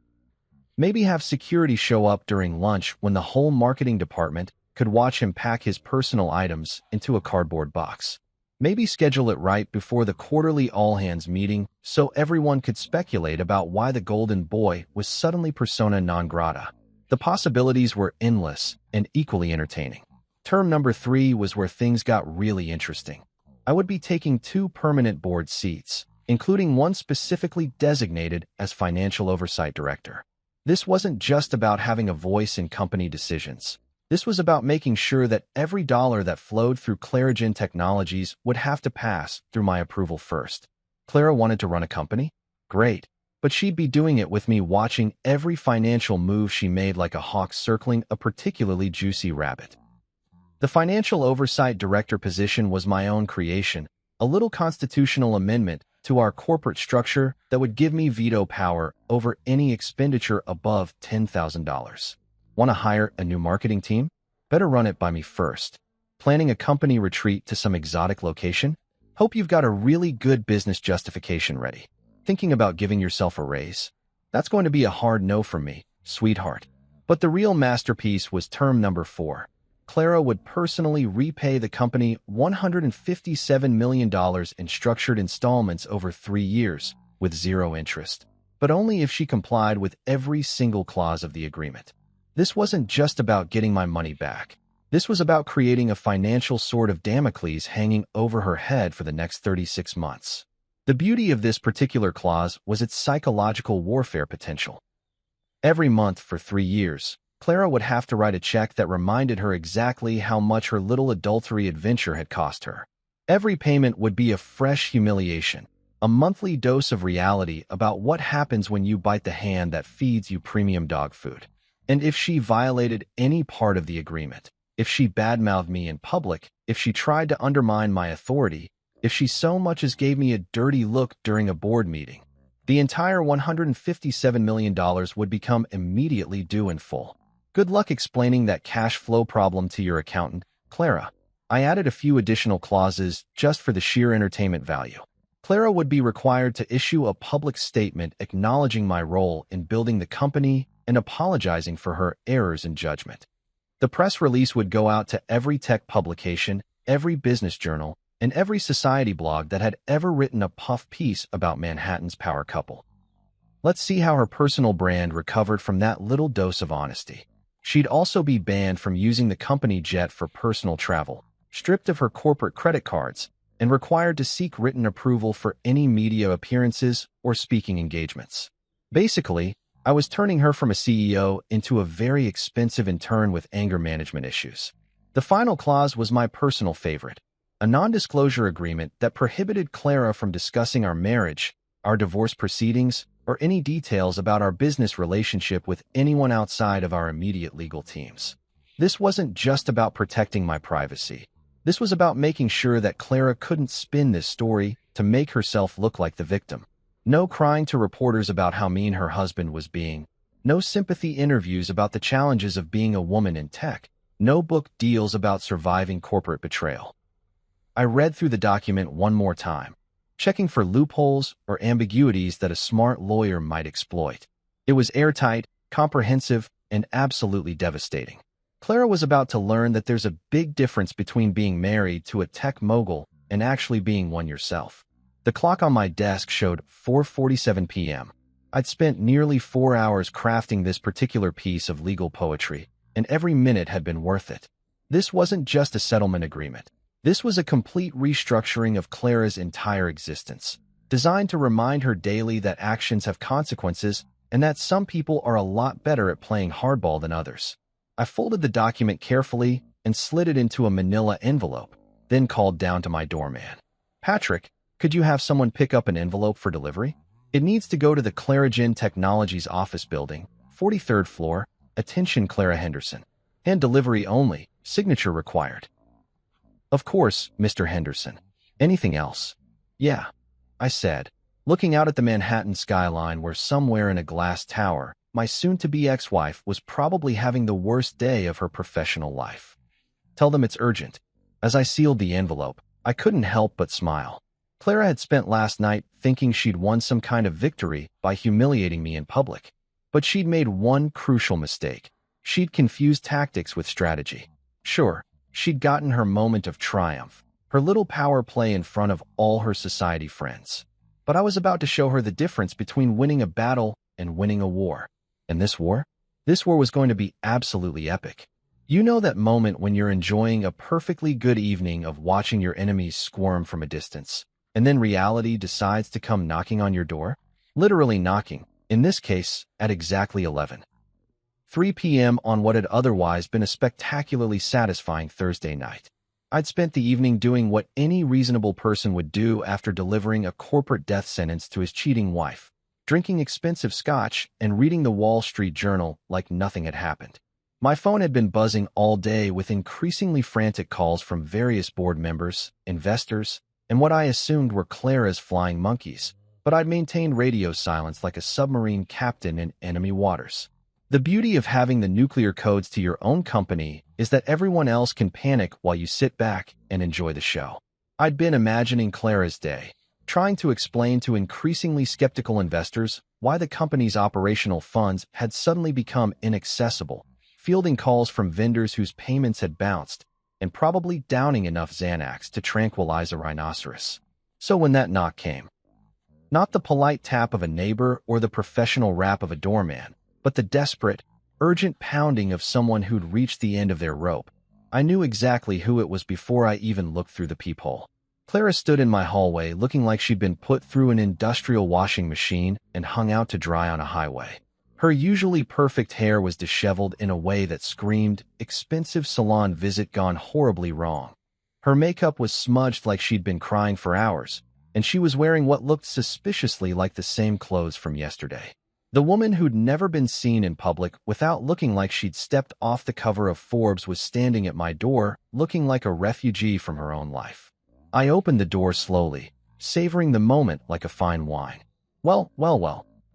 Speaker 1: Maybe have security show up during lunch when the whole marketing department could watch him pack his personal items into a cardboard box. Maybe schedule it right before the quarterly all-hands meeting so everyone could speculate about why the golden boy was suddenly persona non grata. The possibilities were endless and equally entertaining. Term number 3 was where things got really interesting. I would be taking 2 permanent board seats, including one specifically designated as Financial Oversight Director. This wasn't just about having a voice in company decisions. This was about making sure that every dollar that flowed through Clarigen Technologies would have to pass through my approval first. Clara wanted to run a company? Great. But she'd be doing it with me watching every financial move she made like a hawk circling a particularly juicy rabbit. The Financial Oversight Director position was my own creation, a little constitutional amendment to our corporate structure that would give me veto power over any expenditure above $10,000. Want to hire a new marketing team? Better run it by me first. Planning a company retreat to some exotic location? Hope you've got a really good business justification ready. Thinking about giving yourself a raise? That's going to be a hard no from me, sweetheart. But the real masterpiece was term number 4. Clara would personally repay the company $157 million in structured installments over 3 years, with zero interest, but only if she complied with every single clause of the agreement. This wasn't just about getting my money back. This was about creating a financial sword of Damocles hanging over her head for the next 36 months. The beauty of this particular clause was its psychological warfare potential. Every month for 3 years, Clara would have to write a check that reminded her exactly how much her little adultery adventure had cost her. Every payment would be a fresh humiliation, a monthly dose of reality about what happens when you bite the hand that feeds you premium dog food. And if she violated any part of the agreement, if she badmouthed me in public, if she tried to undermine my authority, if she so much as gave me a dirty look during a board meeting, the entire $157 million would become immediately due in full. Good luck explaining that cash flow problem to your accountant, Clara. I added a few additional clauses just for the sheer entertainment value. Clara would be required to issue a public statement acknowledging my role in building the company and apologizing for her errors in judgment. The press release would go out to every tech publication, every business journal, and every society blog that had ever written a puff piece about Manhattan's power couple. Let's see how her personal brand recovered from that little dose of honesty. She'd also be banned from using the company jet for personal travel, stripped of her corporate credit cards, and required to seek written approval for any media appearances or speaking engagements. Basically, I was turning her from a CEO into a very expensive intern with anger management issues. The final clause was my personal favorite, a non-disclosure agreement that prohibited Clara from discussing our marriage, our divorce proceedings, or any details about our business relationship with anyone outside of our immediate legal teams. This wasn't just about protecting my privacy. This was about making sure that Clara couldn't spin this story to make herself look like the victim. No crying to reporters about how mean her husband was being. No sympathy interviews about the challenges of being a woman in tech. No book deals about surviving corporate betrayal. I read through the document one more time, checking for loopholes or ambiguities that a smart lawyer might exploit. It was airtight, comprehensive, and absolutely devastating. Clara was about to learn that there's a big difference between being married to a tech mogul and actually being one yourself. The clock on my desk showed 4:47 p.m. I'd spent nearly 4 hours crafting this particular piece of legal poetry, and every minute had been worth it. This wasn't just a settlement agreement. This was a complete restructuring of Clara's entire existence, designed to remind her daily that actions have consequences and that some people are a lot better at playing hardball than others. I folded the document carefully and slid it into a manila envelope, then called down to my doorman. "Patrick, could you have someone pick up an envelope for delivery? It needs to go to the Clarigen Technologies office building, 43rd floor. Attention, Clara Henderson. Hand delivery only. Signature required." "Of course, Mr. Henderson. Anything else?" "Yeah," I said, looking out at the Manhattan skyline where somewhere in a glass tower, my soon-to-be ex-wife was probably having the worst day of her professional life. "Tell them it's urgent." As I sealed the envelope, I couldn't help but smile. Clara had spent last night thinking she'd won some kind of victory by humiliating me in public. But she'd made one crucial mistake. She'd confused tactics with strategy. Sure, she'd gotten her moment of triumph, her little power play in front of all her society friends. But I was about to show her the difference between winning a battle and winning a war. And this war? This war was going to be absolutely epic. You know that moment when you're enjoying a perfectly good evening of watching your enemies squirm from a distance, and then reality decides to come knocking on your door? Literally knocking, in this case, at exactly 11:03 p.m. on what had otherwise been a spectacularly satisfying Thursday night. I'd spent the evening doing what any reasonable person would do after delivering a corporate death sentence to his cheating wife, drinking expensive scotch and reading the Wall Street Journal like nothing had happened. My phone had been buzzing all day with increasingly frantic calls from various board members, investors, and what I assumed were Clara's flying monkeys, but I'd maintained radio silence like a submarine captain in enemy waters. The beauty of having the nuclear codes to your own company is that everyone else can panic while you sit back and enjoy the show. I'd been imagining Clara's day, trying to explain to increasingly skeptical investors why the company's operational funds had suddenly become inaccessible, fielding calls from vendors whose payments had bounced, and probably downing enough Xanax to tranquilize a rhinoceros. So when that knock came, not the polite tap of a neighbor or the professional rap of a doorman, but the desperate, urgent pounding of someone who'd reached the end of their rope, I knew exactly who it was before I even looked through the peephole. Clara stood in my hallway looking like she'd been put through an industrial washing machine and hung out to dry on a highway. Her usually perfect hair was disheveled in a way that screamed, expensive salon visit gone horribly wrong. Her makeup was smudged like she'd been crying for hours, and she was wearing what looked suspiciously like the same clothes from yesterday. The woman who'd never been seen in public without looking like she'd stepped off the cover of Forbes was standing at my door, looking like a refugee from her own life. I opened the door slowly, savoring the moment like a fine wine. Well,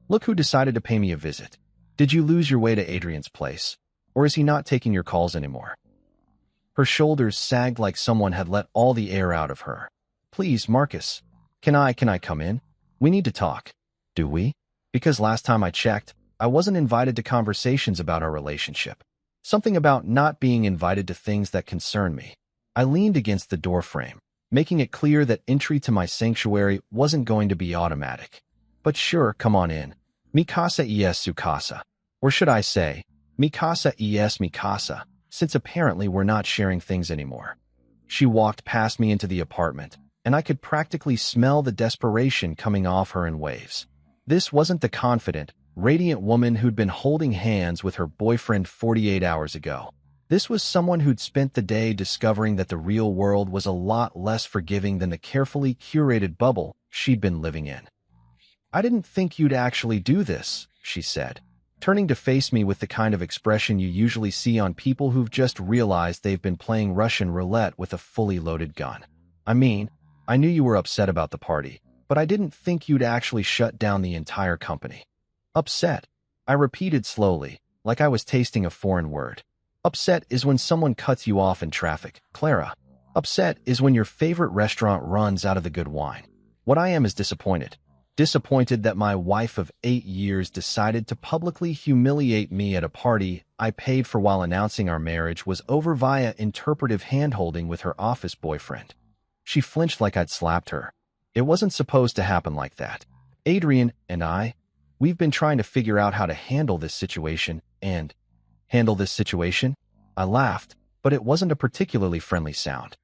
Speaker 1: look who decided to pay me a visit. Did you lose your way to Adrian's place? Or is he not taking your calls anymore? Her shoulders sagged like someone had let all the air out of her. Please, Marcus, can I come in? We need to talk. Do we? Because last time I checked, I wasn't invited to conversations about our relationship. Something about not being invited to things that concern me. I leaned against the doorframe, making it clear that entry to my sanctuary wasn't going to be automatic. But sure, come on in. Mi casa es su casa. Or should I say, mi casa es mi casa, since apparently we're not sharing things anymore. She walked past me into the apartment, and I could practically smell the desperation coming off her in waves. This wasn't the confident, radiant woman who'd been holding hands with her boyfriend 48 hours ago. This was someone who'd spent the day discovering that the real world was a lot less forgiving than the carefully curated bubble she'd been living in. I didn't think you'd actually do this, she said, turning to face me with the kind of expression you usually see on people who've just realized they've been playing Russian roulette with a fully loaded gun. I mean, I knew you were upset about the party, but I didn't think you'd actually shut down the entire company. Upset, I repeated slowly, like I was tasting a foreign word. Upset is when someone cuts you off in traffic, Clara. Upset is when your favorite restaurant runs out of the good wine. What I am is disappointed. Disappointed that my wife of 8 years decided to publicly humiliate me at a party I paid for while announcing our marriage was over via interpretive handholding with her office boyfriend. She flinched like I'd slapped her. It wasn't supposed to happen like that. Adrian and I, We've been trying to figure out how to handle this situation and... Handle this situation? I laughed, but it wasn't a particularly friendly sound.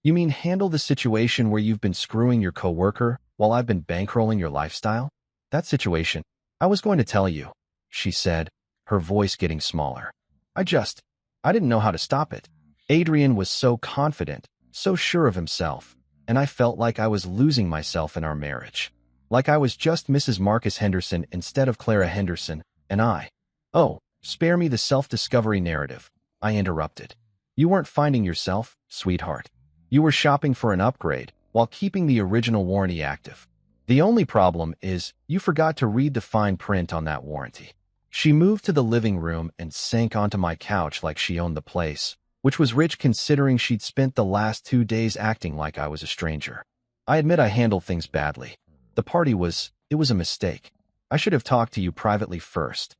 Speaker 1: You mean handle the situation where you've been screwing your coworker while I've been bankrolling your lifestyle? That situation. I was going to tell you, she said, her voice getting smaller. I didn't know how to stop it. Adrian was so confident, so sure of himself, and I felt like I was losing myself in our marriage. Like I was just Mrs. Marcus Henderson instead of Clara Henderson, and I. Oh, spare me the self-discovery narrative, I interrupted. You weren't finding yourself, sweetheart. You were shopping for an upgrade while keeping the original warranty active. The only problem is you forgot to read the fine print on that warranty. She moved to the living room and sank onto my couch like she owned the place, which was rich considering she'd spent the last 2 days acting like I was a stranger. I admit I handled things badly. The party was a mistake. I should have talked to you privately first.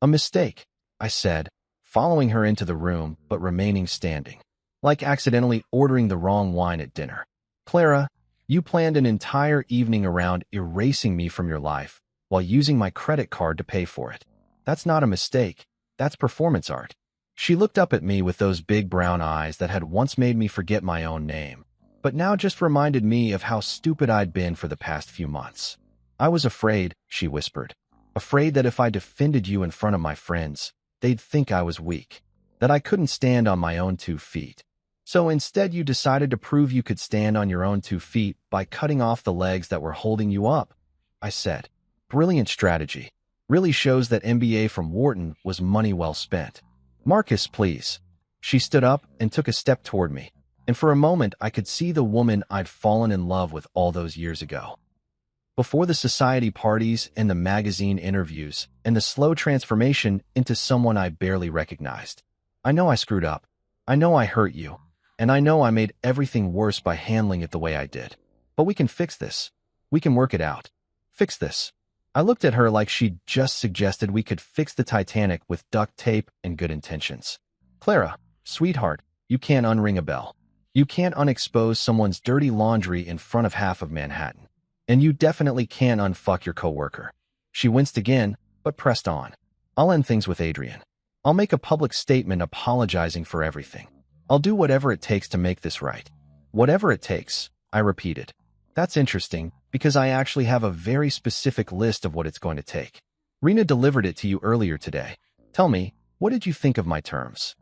Speaker 1: A mistake, I said, following her into the room but remaining standing. Like accidentally ordering the wrong wine at dinner. Clara, you planned an entire evening around erasing me from your life while using my credit card to pay for it. That's not a mistake. That's performance art. She looked up at me with those big brown eyes that had once made me forget my own name, but now just reminded me of how stupid I'd been for the past few months. I was afraid, she whispered. Afraid that if I defended you in front of my friends, they'd think I was weak, that I couldn't stand on my own 2 feet. So instead you decided to prove you could stand on your own 2 feet by cutting off the legs that were holding you up, I said. Brilliant strategy. Really shows that MBA from Wharton was money well spent. Marcus, please. She stood up and took a step toward me, and for a moment I could see the woman I'd fallen in love with all those years ago. Before the society parties and the magazine interviews and the slow transformation into someone I barely recognized. I know I screwed up. I know I hurt you. And I know I made everything worse by handling it the way I did. But we can fix this. We can work it out. Fix this. I looked at her like she'd just suggested we could fix the Titanic with duct tape and good intentions. Clara, sweetheart, you can't unring a bell. You can't unexpose someone's dirty laundry in front of half of Manhattan. And you definitely can't unfuck your coworker. She winced again, but pressed on. I'll end things with Adrian. I'll make a public statement apologizing for everything. I'll do whatever it takes to make this right. Whatever it takes, I repeated. That's interesting, because I actually have a very specific list of what it's going to take. Rena delivered it to you earlier today. Tell me, what did you think of my terms?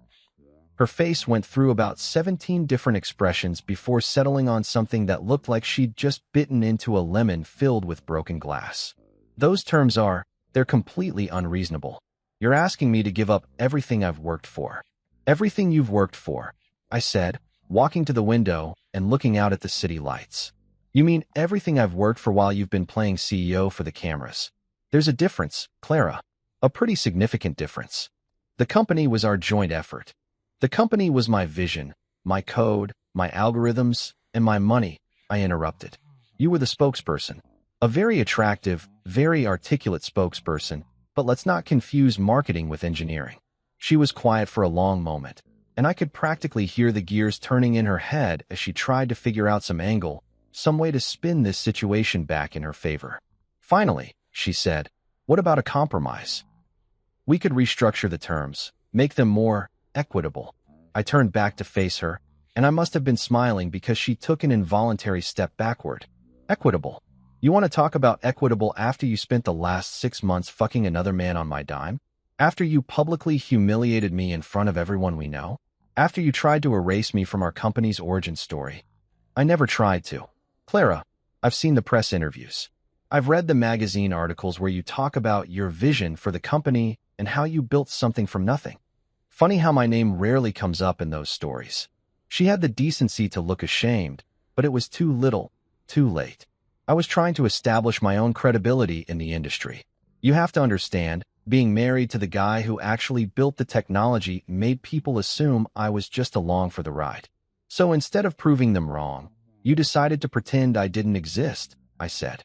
Speaker 1: Her face went through about 17 different expressions before settling on something that looked like she'd just bitten into a lemon filled with broken glass. Those terms are, they're completely unreasonable. You're asking me to give up everything I've worked for. Everything you've worked for, I said, walking to the window and looking out at the city lights. You mean everything I've worked for while you've been playing CEO for the cameras? There's a difference, Clara. A pretty significant difference. The company was our joint effort. The company was my vision, my code, my algorithms, and my money, I interrupted. You were the spokesperson. A very attractive, very articulate spokesperson, but let's not confuse marketing with engineering. She was quiet for a long moment, and I could practically hear the gears turning in her head as she tried to figure out some angle, some way to spin this situation back in her favor. Finally, she said, what about a compromise? We could restructure the terms, make them more equitable. I turned back to face her, and I must have been smiling because she took an involuntary step backward. Equitable? You want to talk about equitable after you spent the last 6 months fucking another man on my dime? After you publicly humiliated me in front of everyone we know? After you tried to erase me from our company's origin story? I never tried to. Clara, I've seen the press interviews. I've read the magazine articles where you talk about your vision for the company and how you built something from nothing. Funny how my name rarely comes up in those stories. She had the decency to look ashamed, but it was too little, too late. I was trying to establish my own credibility in the industry. You have to understand, being married to the guy who actually built the technology made people assume I was just along for the ride. So instead of proving them wrong, you decided to pretend I didn't exist, I said.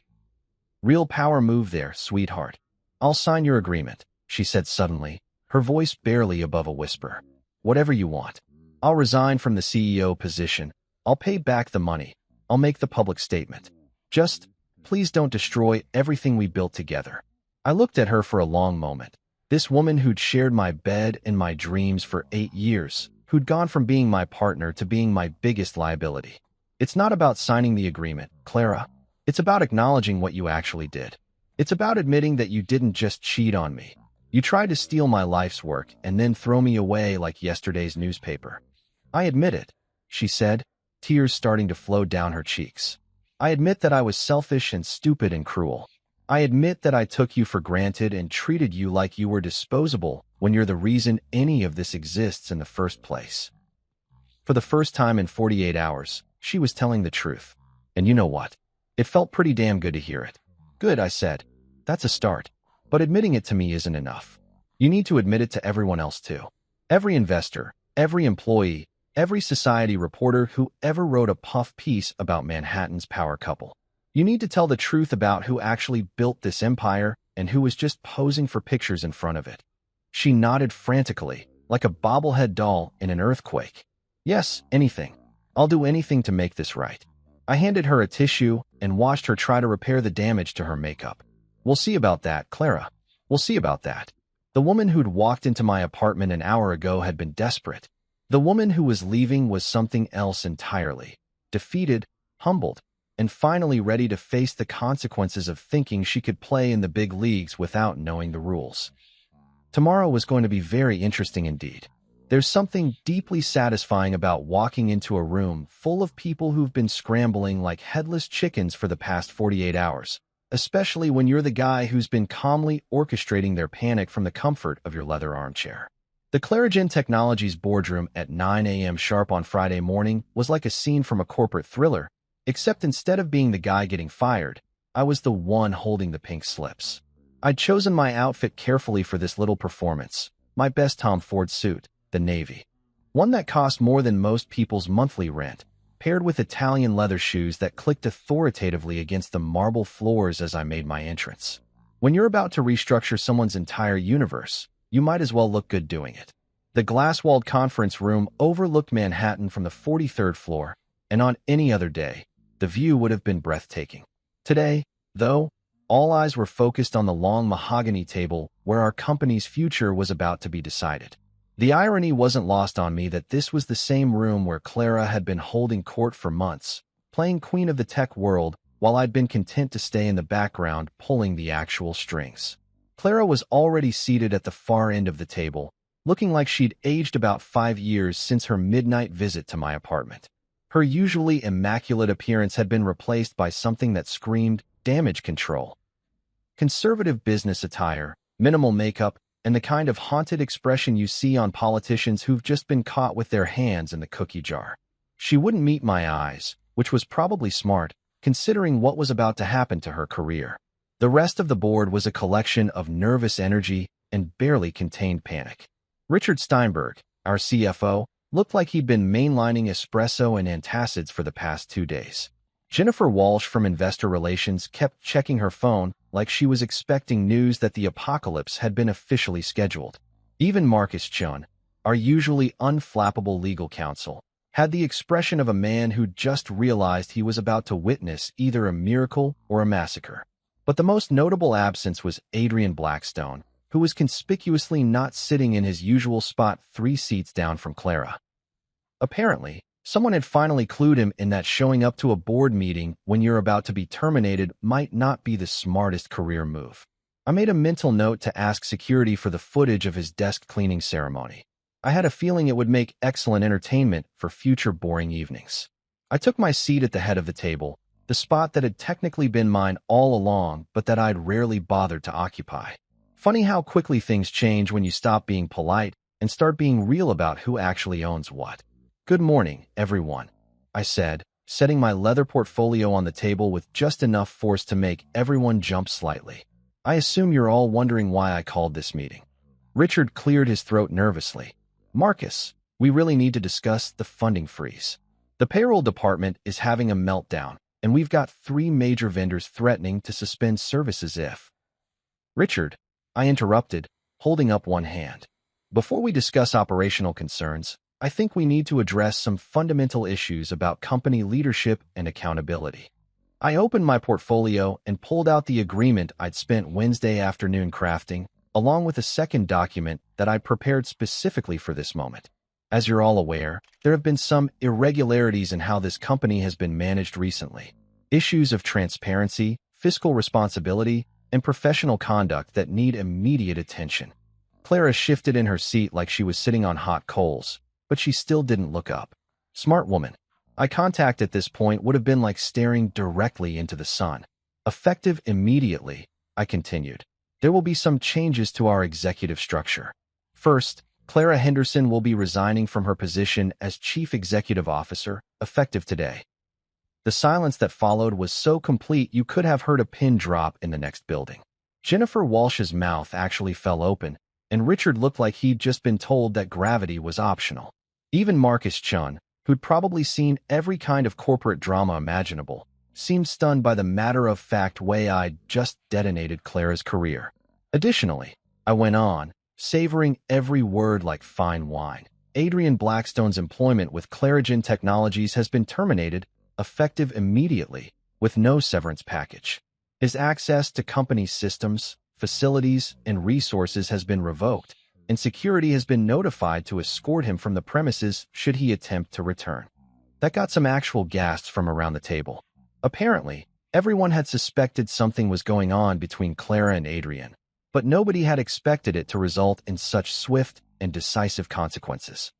Speaker 1: Real power move there, sweetheart. I'll sign your agreement, she said suddenly, her voice barely above a whisper. Whatever you want. I'll resign from the CEO position. I'll pay back the money. I'll make the public statement. Just Please don't destroy everything we built together. I looked at her for a long moment. This woman who'd shared my bed and my dreams for 8 years, who'd gone from being my partner to being my biggest liability. It's not about signing the agreement, Clara. It's about acknowledging what you actually did. It's about admitting that you didn't just cheat on me. You tried to steal my life's work and then throw me away like yesterday's newspaper. I admit it, she said, tears starting to flow down her cheeks. I admit that I was selfish and stupid and cruel. I admit that I took you for granted and treated you like you were disposable when you're the reason any of this exists in the first place. For the first time in 48 hours, she was telling the truth. And you know what? It felt pretty damn good to hear it. Good, I said. That's a start. But admitting it to me isn't enough. You need to admit it to everyone else too. Every investor, every employee, every society reporter who ever wrote a puff piece about Manhattan's power couple. You need to tell the truth about who actually built this empire and who was just posing for pictures in front of it. She nodded frantically, like a bobblehead doll in an earthquake. Yes, anything. I'll do anything to make this right. I handed her a tissue and watched her try to repair the damage to her makeup. We'll see about that, Clara. We'll see about that. The woman who'd walked into my apartment an hour ago had been desperate. The woman who was leaving was something else entirely. Defeated, humbled, and finally ready to face the consequences of thinking she could play in the big leagues without knowing the rules. Tomorrow was going to be very interesting indeed. There's something deeply satisfying about walking into a room full of people who've been scrambling like headless chickens for the past 48 hours, especially when you're the guy who's been calmly orchestrating their panic from the comfort of your leather armchair. The Clarigen Technologies boardroom at 9 a.m. sharp on Friday morning was like a scene from a corporate thriller, except instead of being the guy getting fired, I was the one holding the pink slips. I'd chosen my outfit carefully for this little performance, my best Tom Ford suit, the navy. One that cost more than most people's monthly rent, paired with Italian leather shoes that clicked authoritatively against the marble floors as I made my entrance. When you're about to restructure someone's entire universe, you might as well look good doing it. The glass-walled conference room overlooked Manhattan from the 43rd floor, and on any other day, the view would have been breathtaking. Today, though, all eyes were focused on the long mahogany table where our company's future was about to be decided. The irony wasn't lost on me that this was the same room where Clara had been holding court for months, playing queen of the tech world, while I'd been content to stay in the background pulling the actual strings. Clara was already seated at the far end of the table, looking like she'd aged about 5 years since her midnight visit to my apartment. Her usually immaculate appearance had been replaced by something that screamed damage control. Conservative business attire, minimal makeup, and the kind of haunted expression you see on politicians who've just been caught with their hands in the cookie jar. She wouldn't meet my eyes, which was probably smart, considering what was about to happen to her career. The rest of the board was a collection of nervous energy and barely contained panic. Richard Steinberg, our CFO, looked like he'd been mainlining espresso and antacids for the past 2 days. Jennifer Walsh from Investor Relations kept checking her phone like she was expecting news that the apocalypse had been officially scheduled. Even Marcus Chun, our usually unflappable legal counsel, had the expression of a man who'd just realized he was about to witness either a miracle or a massacre. But the most notable absence was Adrian Blackstone, who was conspicuously not sitting in his usual spot 3 seats down from Clara. Apparently, someone had finally clued him in that showing up to a board meeting when you're about to be terminated might not be the smartest career move. I made a mental note to ask security for the footage of his desk cleaning ceremony. I had a feeling it would make excellent entertainment for future boring evenings. I took my seat at the head of the table, the spot that had technically been mine all along but that I'd rarely bothered to occupy. Funny how quickly things change when you stop being polite and start being real about who actually owns what. "Good morning, everyone," I said, setting my leather portfolio on the table with just enough force to make everyone jump slightly. "I assume you're all wondering why I called this meeting." Richard cleared his throat nervously. "Marcus, we really need to discuss the funding freeze. The payroll department is having a meltdown, and we've got 3 major vendors threatening to suspend services if—" "Richard," I interrupted, holding up one hand. "Before we discuss operational concerns, I think we need to address some fundamental issues about company leadership and accountability." I opened my portfolio and pulled out the agreement I'd spent Wednesday afternoon crafting, along with a second document that I'd prepared specifically for this moment. As you're all aware, there have been some irregularities in how this company has been managed recently. Issues of transparency, fiscal responsibility, and professional conduct that need immediate attention. Clara shifted in her seat like she was sitting on hot coals, but she still didn't look up. Smart woman. Eye contact at this point would have been like staring directly into the sun. Effective immediately, I continued. There will be some changes to our executive structure. First, Clara Henderson will be resigning from her position as Chief Executive Officer, effective today. The silence that followed was so complete you could have heard a pin drop in the next building. Jennifer Walsh's mouth actually fell open, and Richard looked like he'd just been told that gravity was optional. Even Marcus Chun, who'd probably seen every kind of corporate drama imaginable, seemed stunned by the matter-of-fact way I'd just detonated Clara's career. Additionally, I went on, savoring every word like fine wine. Adrian Blackstone's employment with Clarigen Technologies has been terminated, effective immediately, with no severance package. His access to company systems, facilities, and resources has been revoked, and security has been notified to escort him from the premises should he attempt to return. That got some actual gasps from around the table. Apparently, everyone had suspected something was going on between Clara and Adrian, but nobody had expected it to result in such swift and decisive consequences.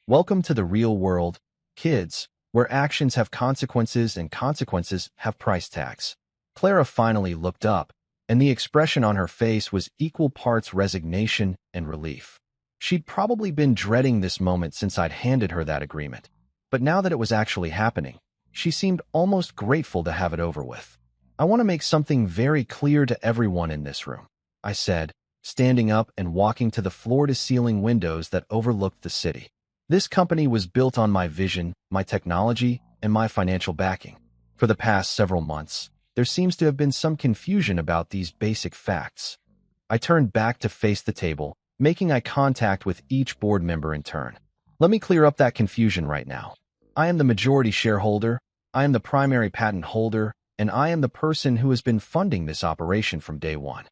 Speaker 1: Welcome to the real world, kids, where actions have consequences and consequences have price tags. Clara finally looked up, and the expression on her face was equal parts resignation and relief. She'd probably been dreading this moment since I'd handed her that agreement, but now that it was actually happening, she seemed almost grateful to have it over with. I want to make something very clear to everyone in this room, I said, standing up and walking to the floor-to-ceiling windows that overlooked the city. This company was built on my vision, my technology, and my financial backing. For the past several months, there seems to have been some confusion about these basic facts. I turned back to face the table, making eye contact with each board member in turn. Let me clear up that confusion right now. I am the majority shareholder, I am the primary patent holder, and I am the person who has been funding this operation from day one.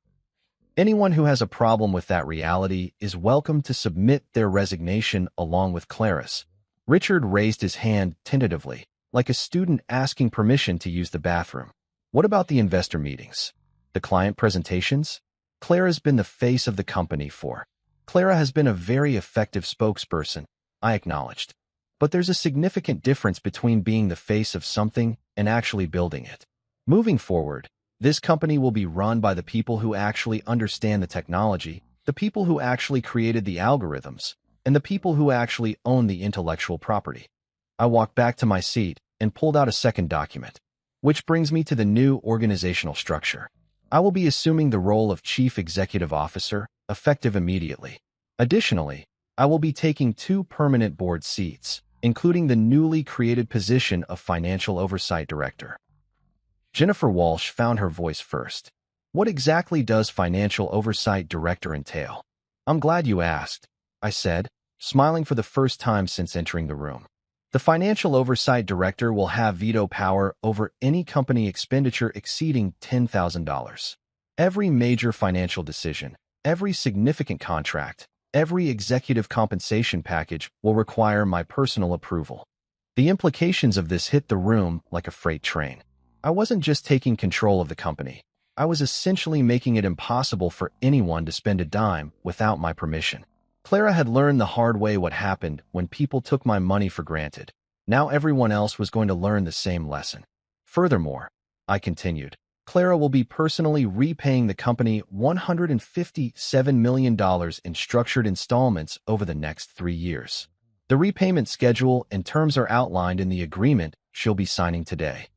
Speaker 1: Anyone who has a problem with that reality is welcome to submit their resignation along with Clara's. Richard raised his hand tentatively, like a student asking permission to use the bathroom. What about the investor meetings? The client presentations? Clara's been the face of the company Clara has been a very effective spokesperson, I acknowledged. But there's a significant difference between being the face of something and actually building it. Moving forward, this company will be run by the people who actually understand the technology, the people who actually created the algorithms, and the people who actually own the intellectual property. I walked back to my seat and pulled out a second document, which brings me to the new organizational structure. I will be assuming the role of Chief Executive Officer, effective immediately. Additionally, I will be taking 2 permanent board seats, including the newly created position of Financial Oversight Director. Jennifer Walsh found her voice first. What exactly does Financial Oversight Director entail? I'm glad you asked, I said, smiling for the first time since entering the room. The Financial Oversight Director will have veto power over any company expenditure exceeding $10,000. Every major financial decision, every significant contract, every executive compensation package will require my personal approval. The implications of this hit the room like a freight train. I wasn't just taking control of the company. I was essentially making it impossible for anyone to spend a dime without my permission. Clara had learned the hard way what happened when people took my money for granted. Now everyone else was going to learn the same lesson. Furthermore, I continued, Clara will be personally repaying the company $157 million in structured installments over the next 3 years. The repayment schedule and terms are outlined in the agreement she'll be signing today.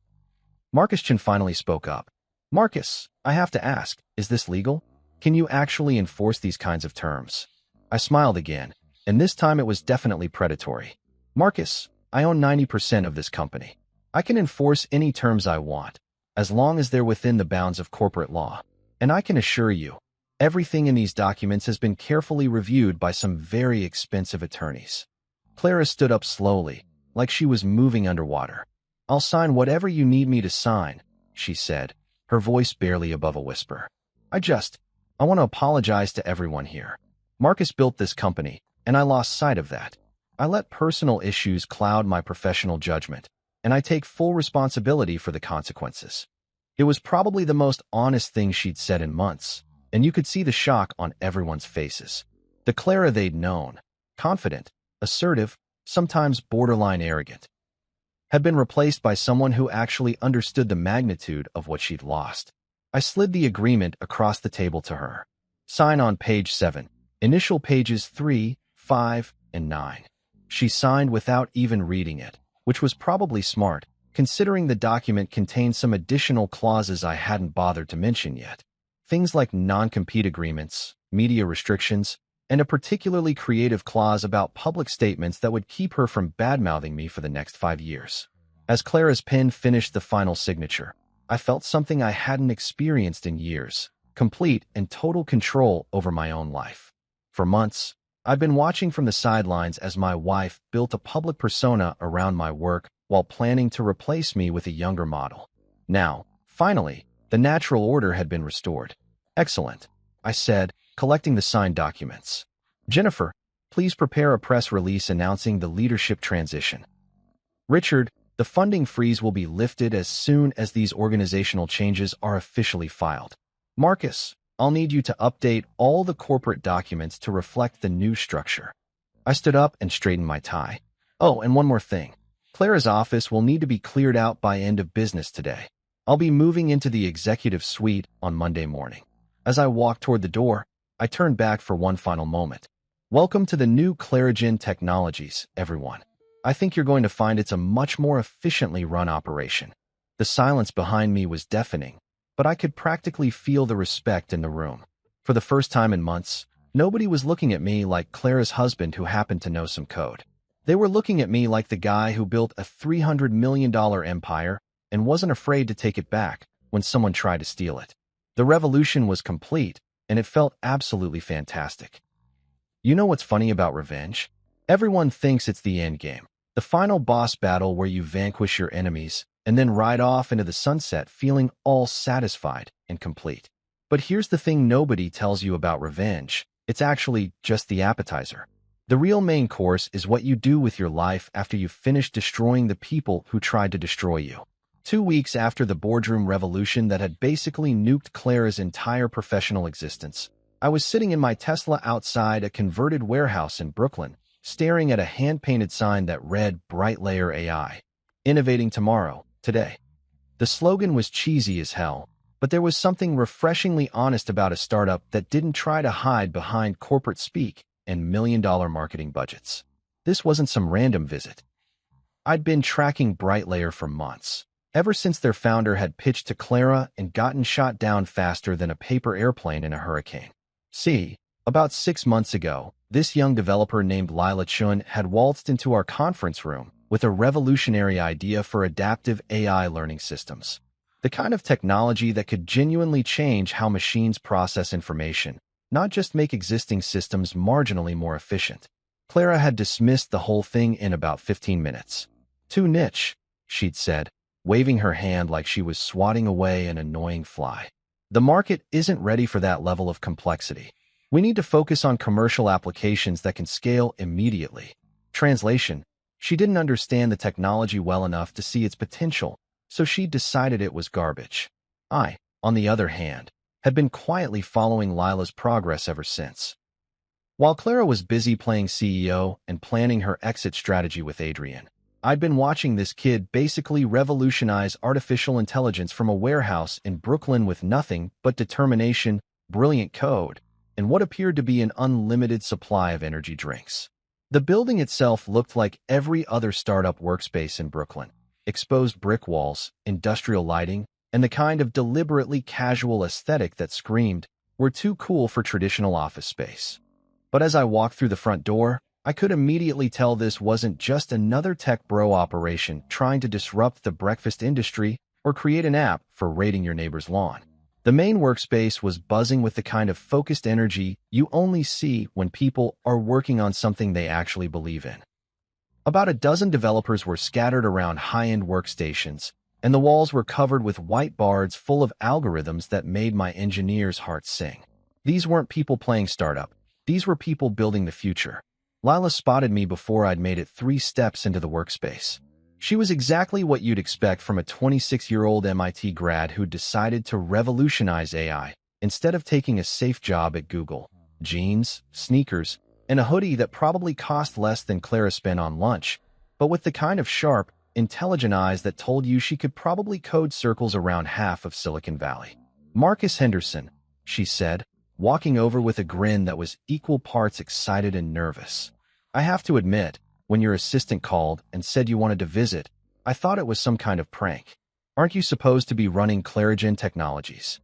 Speaker 1: Marcus Chin finally spoke up. Marcus, I have to ask, is this legal? Can you actually enforce these kinds of terms? I smiled again, and this time it was definitely predatory. Marcus, I own 90% of this company. I can enforce any terms I want, as long as they're within the bounds of corporate law. And I can assure you, everything in these documents has been carefully reviewed by some very expensive attorneys. Clara stood up slowly, like she was moving underwater. I'll sign whatever you need me to sign, she said, her voice barely above a whisper. I want to apologize to everyone here. Marcus built this company, and I lost sight of that. I let personal issues cloud my professional judgment, and I take full responsibility for the consequences. It was probably the most honest thing she'd said in months, and you could see the shock on everyone's faces. The Clara they'd known, confident, assertive, sometimes borderline arrogant, had been replaced by someone who actually understood the magnitude of what she'd lost. I slid the agreement across the table to her. Sign on page 7, initial pages 3, 5, and 9. She signed without even reading it, which was probably smart, considering the document contained some additional clauses I hadn't bothered to mention yet. Things like non-compete agreements, media restrictions, and a particularly creative clause about public statements that would keep her from bad-mouthing me for the next 5 years. As Clara's pen finished the final signature, I felt something I hadn't experienced in years, complete and total control over my own life. For months, I'd been watching from the sidelines as my wife built a public persona around my work while planning to replace me with a younger model. Now, finally, the natural order had been restored. Excellent, I said, collecting the signed documents. Jennifer, please prepare a press release announcing the leadership transition. Richard, the funding freeze will be lifted as soon as these organizational changes are officially filed. Marcus, I'll need you to update all the corporate documents to reflect the new structure. I stood up and straightened my tie. Oh, and one more thing. Clara's office will need to be cleared out by end of business today. I'll be moving into the executive suite on Monday morning. As I walked toward the door, I turned back for one final moment. Welcome to the new Clarigen Technologies, everyone. I think you're going to find it's a much more efficiently run operation. The silence behind me was deafening, but I could practically feel the respect in the room. For the first time in months, nobody was looking at me like Clara's husband who happened to know some code. They were looking at me like the guy who built a $300 million empire and wasn't afraid to take it back when someone tried to steal it. The revolution was complete, and it felt absolutely fantastic. You know what's funny about revenge? Everyone thinks it's the end game, the final boss battle where you vanquish your enemies and then ride off into the sunset feeling all satisfied and complete. But here's the thing nobody tells you about revenge. It's actually just the appetizer. The real main course is what you do with your life after you've finished destroying the people who tried to destroy you. 2 weeks after the boardroom revolution that had basically nuked Clara's entire professional existence, I was sitting in my Tesla outside a converted warehouse in Brooklyn, staring at a hand-painted sign that read Bright Layer AI. Innovating tomorrow, today. The slogan was cheesy as hell, but there was something refreshingly honest about a startup that didn't try to hide behind corporate speak and million-dollar marketing budgets. This wasn't some random visit. I'd been tracking Bright Layer for months, ever since their founder had pitched to Clara and gotten shot down faster than a paper airplane in a hurricane. See, about 6 months ago, this young developer named Lila Chun had waltzed into our conference room with a revolutionary idea for adaptive AI learning systems. The kind of technology that could genuinely change how machines process information, not just make existing systems marginally more efficient. Clara had dismissed the whole thing in about 15 minutes. Too niche, she'd said, waving her hand like she was swatting away an annoying fly. The market isn't ready for that level of complexity. We need to focus on commercial applications that can scale immediately. Translation: she didn't understand the technology well enough to see its potential, so she decided it was garbage. I, on the other hand, had been quietly following Lila's progress ever since. While Clara was busy playing CEO and planning her exit strategy with Adrian, I'd been watching this kid basically revolutionize artificial intelligence from a warehouse in Brooklyn with nothing but determination, brilliant code, and what appeared to be an unlimited supply of energy drinks. The building itself looked like every other startup workspace in Brooklyn. Exposed brick walls, industrial lighting, and the kind of deliberately casual aesthetic that screamed, "We're too cool for traditional office space." But as I walked through the front door, I could immediately tell this wasn't just another tech bro operation trying to disrupt the breakfast industry or create an app for raiding your neighbor's lawn. The main workspace was buzzing with the kind of focused energy you only see when people are working on something they actually believe in. About a dozen developers were scattered around high-end workstations, and the walls were covered with whiteboards full of algorithms that made my engineers' hearts sing. These weren't people playing startup. These were people building the future. Lila spotted me before I'd made it 3 steps into the workspace. She was exactly what you'd expect from a 26-year-old MIT grad who decided to revolutionize AI instead of taking a safe job at Google. Jeans, sneakers, and a hoodie that probably cost less than Clara spent on lunch, but with the kind of sharp, intelligent eyes that told you she could probably code circles around half of Silicon Valley. Marcus Henderson, she said, walking over with a grin that was equal parts excited and nervous. I have to admit, when your assistant called and said you wanted to visit, I thought it was some kind of prank. Aren't you supposed to be running Clarigen Technologies?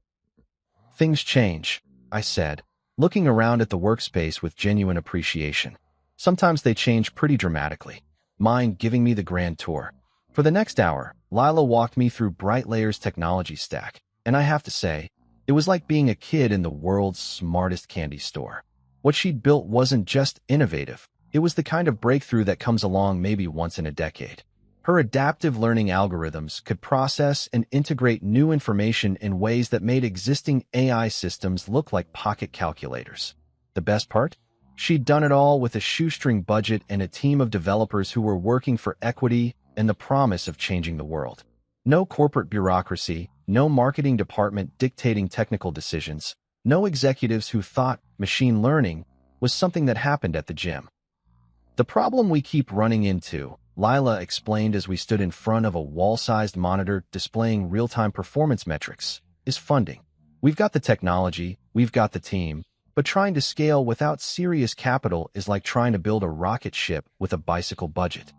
Speaker 1: Things change, I said, looking around at the workspace with genuine appreciation. Sometimes they change pretty dramatically. Mind giving me the grand tour. For the next hour, Lila walked me through Brightlayer's technology stack, and I have to say, it was like being a kid in the world's smartest candy store. What she'd built wasn't just innovative, it was the kind of breakthrough that comes along maybe once in a decade. Her adaptive learning algorithms could process and integrate new information in ways that made existing AI systems look like pocket calculators. The best part? She'd done it all with a shoestring budget and a team of developers who were working for equity and the promise of changing the world. No corporate bureaucracy, no marketing department dictating technical decisions, no executives who thought machine learning was something that happened at the gym. The problem we keep running into, Lila explained as we stood in front of a wall-sized monitor displaying real-time performance metrics, is funding. We've got the technology, we've got the team, but trying to scale without serious capital is like trying to build a rocket ship with a bicycle budget.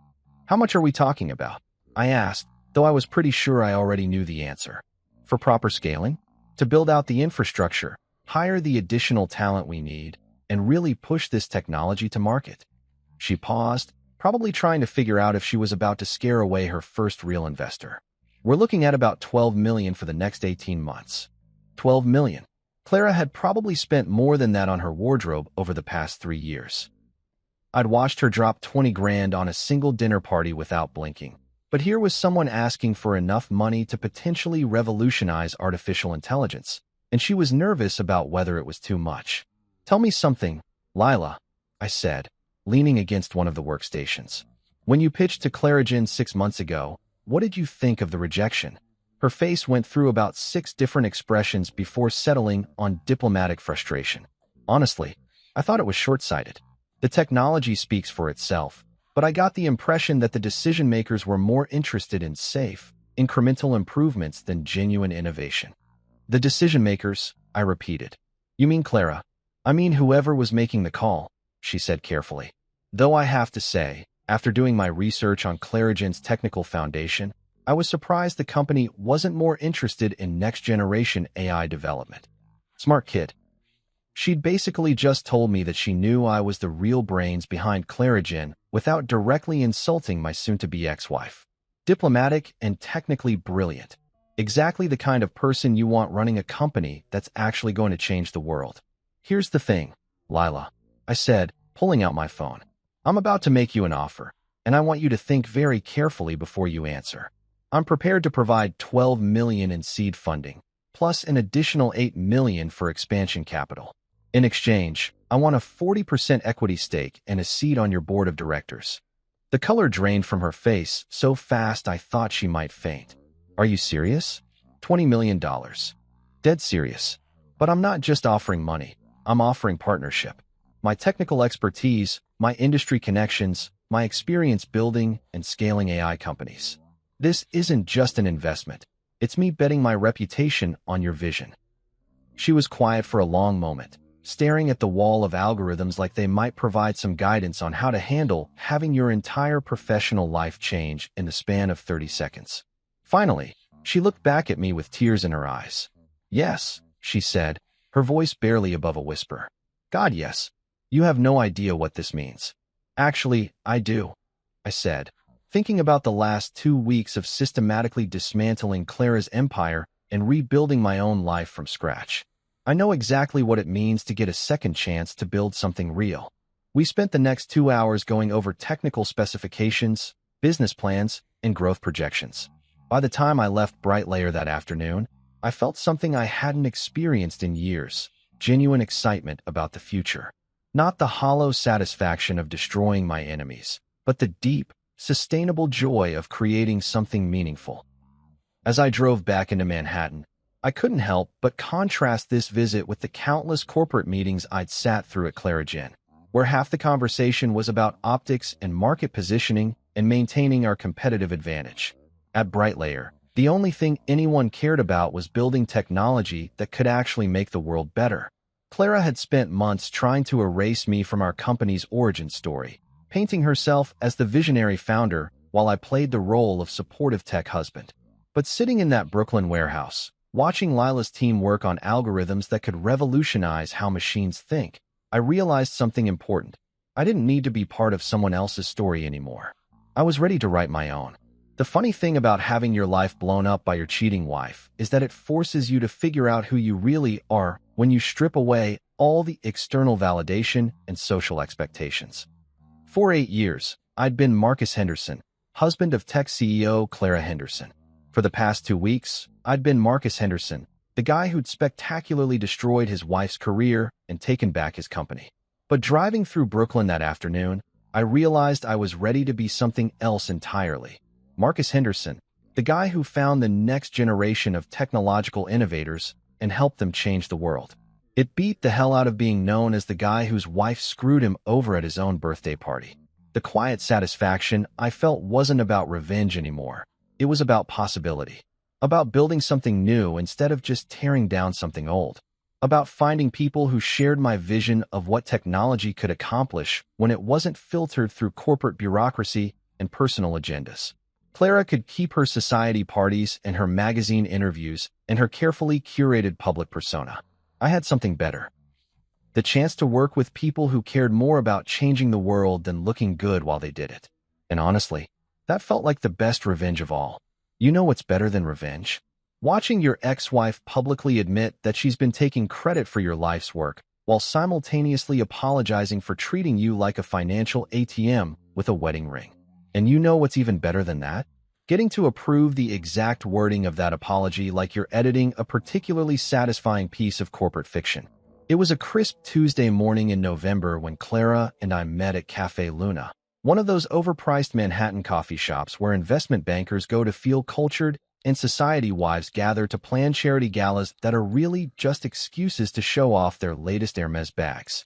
Speaker 1: How much are we talking about? I asked, though I was pretty sure I already knew the answer. For proper scaling? To build out the infrastructure, hire the additional talent we need, and really push this technology to market. She paused, probably trying to figure out if she was about to scare away her first real investor. We're looking at about $12 million for the next 18 months. $12 million. Clara had probably spent more than that on her wardrobe over the past 3 years. I'd watched her drop 20 grand on a single dinner party without blinking. But here was someone asking for enough money to potentially revolutionize artificial intelligence, and she was nervous about whether it was too much. Tell me something, Lila, I said, leaning against one of the workstations. When you pitched to Clarigen 6 months ago, what did you think of the rejection? Her face went through about 6 different expressions before settling on diplomatic frustration. Honestly, I thought it was short-sighted. The technology speaks for itself, but I got the impression that the decision-makers were more interested in safe, incremental improvements than genuine innovation. The decision-makers, I repeated. You mean Clara? I mean whoever was making the call, she said carefully. Though I have to say, after doing my research on Clarigen's technical foundation, I was surprised the company wasn't more interested in next-generation AI development. Smart kid. She'd basically just told me that she knew I was the real brains behind Clarigen without directly insulting my soon-to-be ex-wife. Diplomatic and technically brilliant. Exactly the kind of person you want running a company that's actually going to change the world. Here's the thing, Lila, I said, pulling out my phone. I'm about to make you an offer, and I want you to think very carefully before you answer. I'm prepared to provide $12 million in seed funding, plus an additional $8 million for expansion capital. In exchange, I want a 40% equity stake and a seat on your board of directors. The color drained from her face so fast I thought she might faint. Are you serious? $20 million. Dead serious. But I'm not just offering money. I'm offering partnership. My technical expertise, my industry connections, my experience building and scaling AI companies. This isn't just an investment. It's me betting my reputation on your vision. She was quiet for a long moment, staring at the wall of algorithms like they might provide some guidance on how to handle having your entire professional life change in the span of 30 seconds. Finally, she looked back at me with tears in her eyes. Yes, she said, her voice barely above a whisper. God, yes. You have no idea what this means. Actually, I do, I said, thinking about the last 2 weeks of systematically dismantling Clara's empire and rebuilding my own life from scratch. I know exactly what it means to get a second chance to build something real. We spent the next 2 hours going over technical specifications, business plans, and growth projections. By the time I left Brightlayer that afternoon, I felt something I hadn't experienced in years, genuine excitement about the future. Not the hollow satisfaction of destroying my enemies, but the deep, sustainable joy of creating something meaningful. As I drove back into Manhattan, I couldn't help but contrast this visit with the countless corporate meetings I'd sat through at Clarigen, where half the conversation was about optics and market positioning and maintaining our competitive advantage. At Brightlayer, the only thing anyone cared about was building technology that could actually make the world better. Clara had spent months trying to erase me from our company's origin story, painting herself as the visionary founder while I played the role of supportive tech husband. But sitting in that Brooklyn warehouse, watching Lila's team work on algorithms that could revolutionize how machines think, I realized something important. I didn't need to be part of someone else's story anymore. I was ready to write my own. The funny thing about having your life blown up by your cheating wife is that it forces you to figure out who you really are when you strip away all the external validation and social expectations. For 8 years, I'd been Marcus Henderson, husband of tech CEO Clara Henderson. For the past 2 weeks, I'd been Marcus Henderson, the guy who'd spectacularly destroyed his wife's career and taken back his company. But driving through Brooklyn that afternoon, I realized I was ready to be something else entirely. Marcus Henderson, the guy who found the next generation of technological innovators and helped them change the world. It beat the hell out of being known as the guy whose wife screwed him over at his own birthday party. The quiet satisfaction I felt wasn't about revenge anymore. It was about possibility. About building something new instead of just tearing down something old. About finding people who shared my vision of what technology could accomplish when it wasn't filtered through corporate bureaucracy and personal agendas. Clara could keep her society parties and her magazine interviews and her carefully curated public persona. I had something better. The chance to work with people who cared more about changing the world than looking good while they did it. And honestly, that felt like the best revenge of all. You know what's better than revenge? Watching your ex-wife publicly admit that she's been taking credit for your life's work while simultaneously apologizing for treating you like a financial ATM with a wedding ring. And you know what's even better than that? Getting to approve the exact wording of that apology like you're editing a particularly satisfying piece of corporate fiction. It was a crisp Tuesday morning in November when Clara and I met at Café Luna, one of those overpriced Manhattan coffee shops where investment bankers go to feel cultured and society wives gather to plan charity galas that are really just excuses to show off their latest Hermes bags.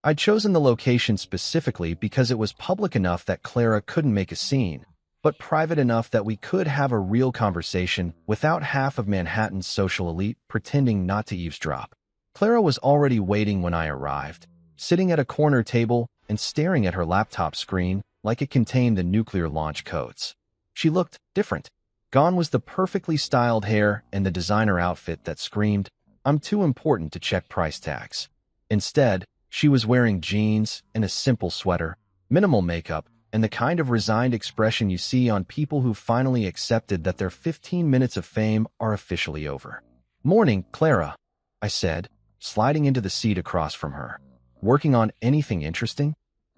Speaker 1: I'd chosen the location specifically because it was public enough that Clara couldn't make a scene, but private enough that we could have a real conversation without half of Manhattan's social elite pretending not to eavesdrop. Clara was already waiting when I arrived, sitting at a corner table and staring at her laptop screen like it contained the nuclear launch codes. She looked different. Gone was the perfectly styled hair and the designer outfit that screamed, "I'm too important to check price tags." Instead, she was wearing jeans and a simple sweater, minimal makeup, and the kind of resigned expression you see on people who finally accepted that their 15 minutes of fame are officially over. "Morning, Clara," I said, sliding into the seat across from her. "Working on anything interesting?"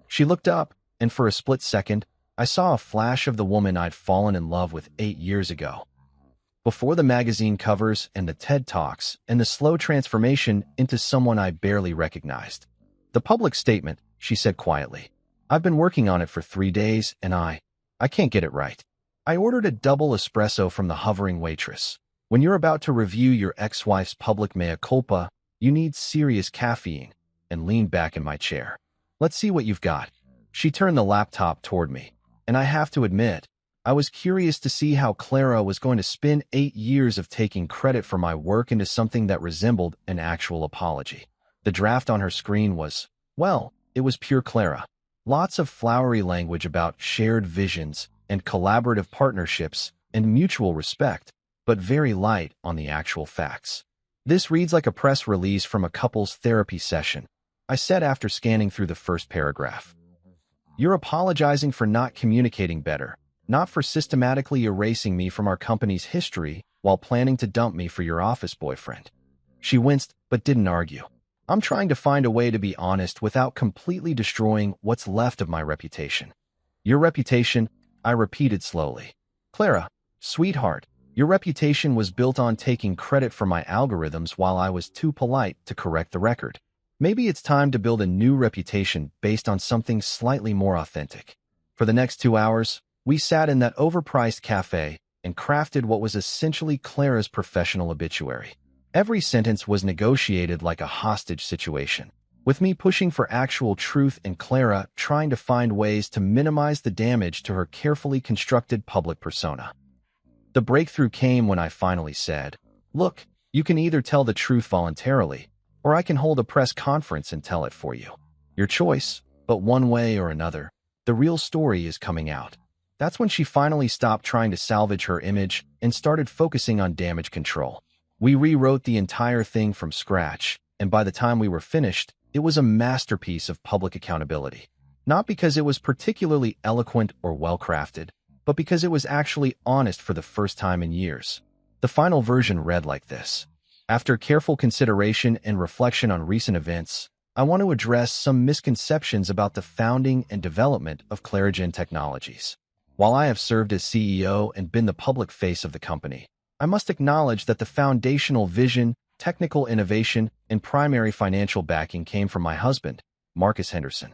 Speaker 1: She looked up, and for a split second, I saw a flash of the woman I'd fallen in love with 8 years ago. Before the magazine covers and the TED Talks and the slow transformation into someone I barely recognized. "The public statement," she said quietly. "I've been working on it for 3 days, and I can't get it right." I ordered a double espresso from the hovering waitress. When you're about to review your ex-wife's public mea culpa, you need serious caffeine, and leaned back in my chair. "Let's see what you've got." She turned the laptop toward me, and I have to admit, I was curious to see how Clara was going to spin 8 years of taking credit for my work into something that resembled an actual apology. The draft on her screen was, well, it was pure Clara. Lots of flowery language about shared visions and collaborative partnerships and mutual respect, but very light on the actual facts. "This reads like a press release from a couple's therapy session," I said after scanning through the first paragraph. "You're apologizing for not communicating better, not for systematically erasing me from our company's history while planning to dump me for your office boyfriend." She winced, but didn't argue. I'm trying to find a way to be honest without completely destroying what's left of my reputation. Your reputation, I repeated slowly. Clara, sweetheart, your reputation was built on taking credit for my algorithms while I was too polite to correct the record. Maybe it's time to build a new reputation based on something slightly more authentic. For the next 2 hours, we sat in that overpriced cafe and crafted what was essentially Clara's professional obituary. Every sentence was negotiated like a hostage situation, with me pushing for actual truth and Clara trying to find ways to minimize the damage to her carefully constructed public persona. The breakthrough came when I finally said, "Look, you can either tell the truth voluntarily, or I can hold a press conference and tell it for you. Your choice, but one way or another, the real story is coming out." That's when she finally stopped trying to salvage her image and started focusing on damage control. We rewrote the entire thing from scratch, and by the time we were finished, it was a masterpiece of public accountability. Not because it was particularly eloquent or well-crafted, but because it was actually honest for the first time in years. The final version read like this. After careful consideration and reflection on recent events, I want to address some misconceptions about the founding and development of Clarigen Technologies. While I have served as CEO and been the public face of the company, I must acknowledge that the foundational vision, technical innovation, and primary financial backing came from my husband, Marcus Henderson.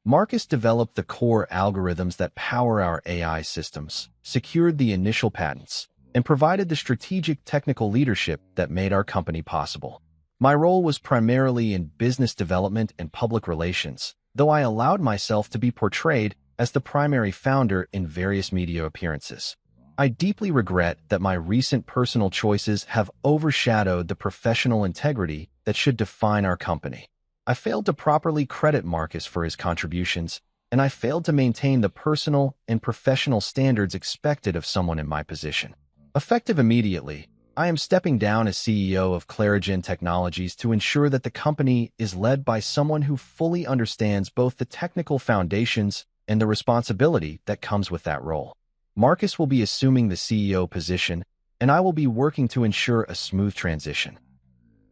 Speaker 1: Marcus developed the core algorithms that power our AI systems, secured the initial patents, and provided the strategic technical leadership that made our company possible. My role was primarily in business development and public relations, though I allowed myself to be portrayed as the primary founder in various media appearances. I deeply regret that my recent personal choices have overshadowed the professional integrity that should define our company. I failed to properly credit Marcus for his contributions, and I failed to maintain the personal and professional standards expected of someone in my position. Effective immediately, I am stepping down as CEO of Clarigen Technologies to ensure that the company is led by someone who fully understands both the technical foundations and the responsibility that comes with that role. Marcus will be assuming the CEO position, and I will be working to ensure a smooth transition.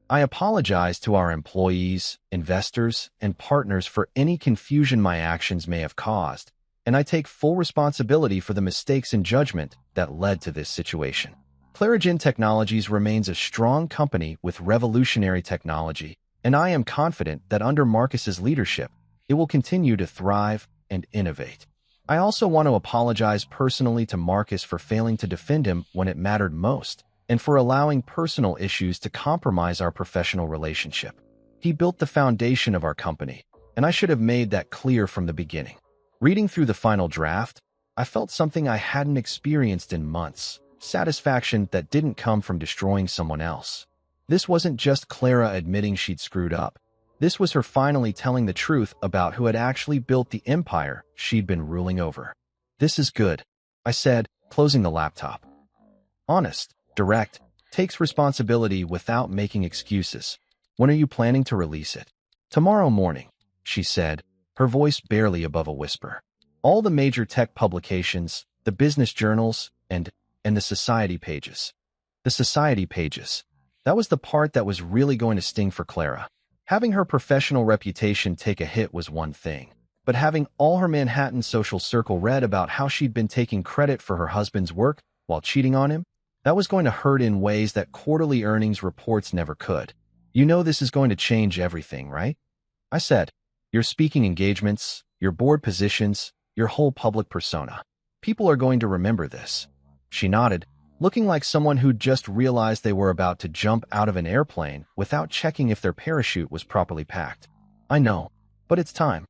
Speaker 1: I apologize to our employees, investors, and partners for any confusion my actions may have caused, and I take full responsibility for the mistakes in judgment that led to this situation. Clarigen Technologies remains a strong company with revolutionary technology, and I am confident that under Marcus's leadership, it will continue to thrive and innovate. I also want to apologize personally to Marcus for failing to defend him when it mattered most, and for allowing personal issues to compromise our professional relationship. He built the foundation of our company, and I should have made that clear from the beginning. Reading through the final draft, I felt something I hadn't experienced in months, satisfaction that didn't come from destroying someone else. This wasn't just Clara admitting she'd screwed up. This was her finally telling the truth about who had actually built the empire she'd been ruling over. "This is good," I said, closing the laptop. Honest, direct, takes responsibility without making excuses. "When are you planning to release it?" "Tomorrow morning," she said, her voice barely above a whisper. "All the major tech publications, the business journals, and the society pages." The society pages. That was the part that was really going to sting for Clara. Having her professional reputation take a hit was one thing, but having all her Manhattan social circle read about how she'd been taking credit for her husband's work while cheating on him, that was going to hurt in ways that quarterly earnings reports never could. "You know this is going to change everything, right?" I said. "Your speaking engagements, your board positions, your whole public persona. People are going to remember this." She nodded, looking like someone who'd just realized they were about to jump out of an airplane without checking if their parachute was properly packed. "I know, but it's time.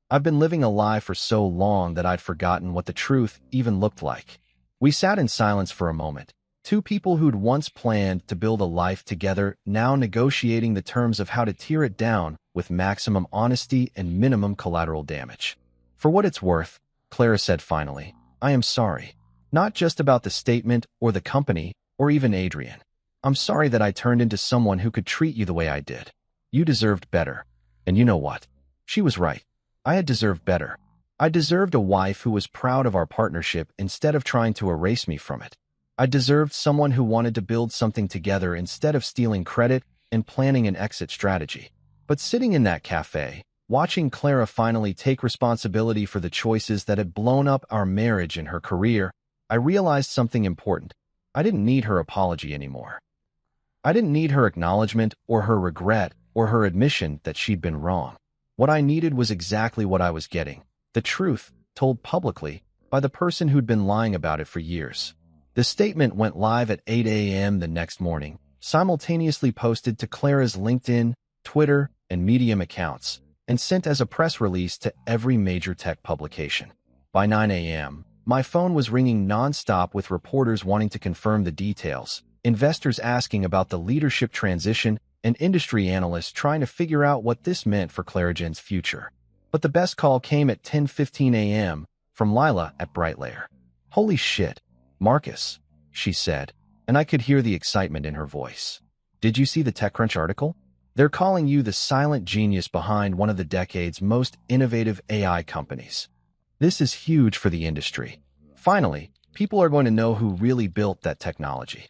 Speaker 1: I've been living a lie for so long that I'd forgotten what the truth even looked like." We sat in silence for a moment, two people who'd once planned to build a life together now negotiating the terms of how to tear it down with maximum honesty and minimum collateral damage. "For what it's worth," Clara said finally, "I am sorry. Not just about the statement or the company or even Adrian. I'm sorry that I turned into someone who could treat you the way I did. You deserved better. And you know what? She was right. I had deserved better. I deserved a wife who was proud of our partnership instead of trying to erase me from it. I deserved someone who wanted to build something together instead of stealing credit and planning an exit strategy. But sitting in that cafe, watching Clara finally take responsibility for the choices that had blown up our marriage and her career, I realized something important. I didn't need her apology anymore. I didn't need her acknowledgement or her regret or her admission that she'd been wrong. What I needed was exactly what I was getting: the truth, told publicly, by the person who'd been lying about it for years. The statement went live at 8 a.m. the next morning, simultaneously posted to Clara's LinkedIn, Twitter, and Medium accounts, and sent as a press release to every major tech publication. By 9 a.m., my phone was ringing nonstop with reporters wanting to confirm the details, investors asking about the leadership transition, and industry analysts trying to figure out what this meant for Clarigen's future. But the best call came at 10:15 a.m. from Lila at Brightlayer. "Holy shit, Marcus," she said, and I could hear the excitement in her voice. "Did you see the TechCrunch article? They're calling you the silent genius behind one of the decade's most innovative AI companies. This is huge for the industry. Finally, people are going to know who really built that technology."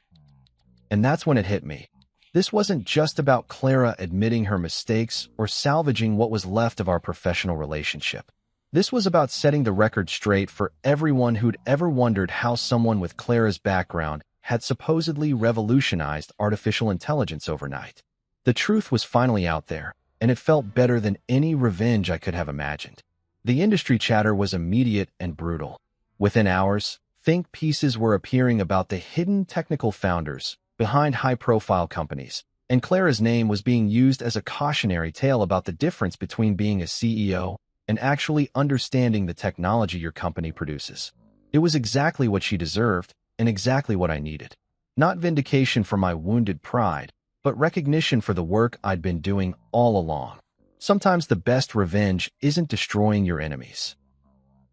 Speaker 1: And that's when it hit me. This wasn't just about Clara admitting her mistakes or salvaging what was left of our professional relationship. This was about setting the record straight for everyone who'd ever wondered how someone with Clara's background had supposedly revolutionized artificial intelligence overnight. The truth was finally out there, and it felt better than any revenge I could have imagined. The industry chatter was immediate and brutal. Within hours, think pieces were appearing about the hidden technical founders behind high-profile companies, and Clara's name was being used as a cautionary tale about the difference between being a CEO and actually understanding the technology your company produces. It was exactly what she deserved and exactly what I needed. Not vindication for my wounded pride, but recognition for the work I'd been doing all along. Sometimes the best revenge isn't destroying your enemies.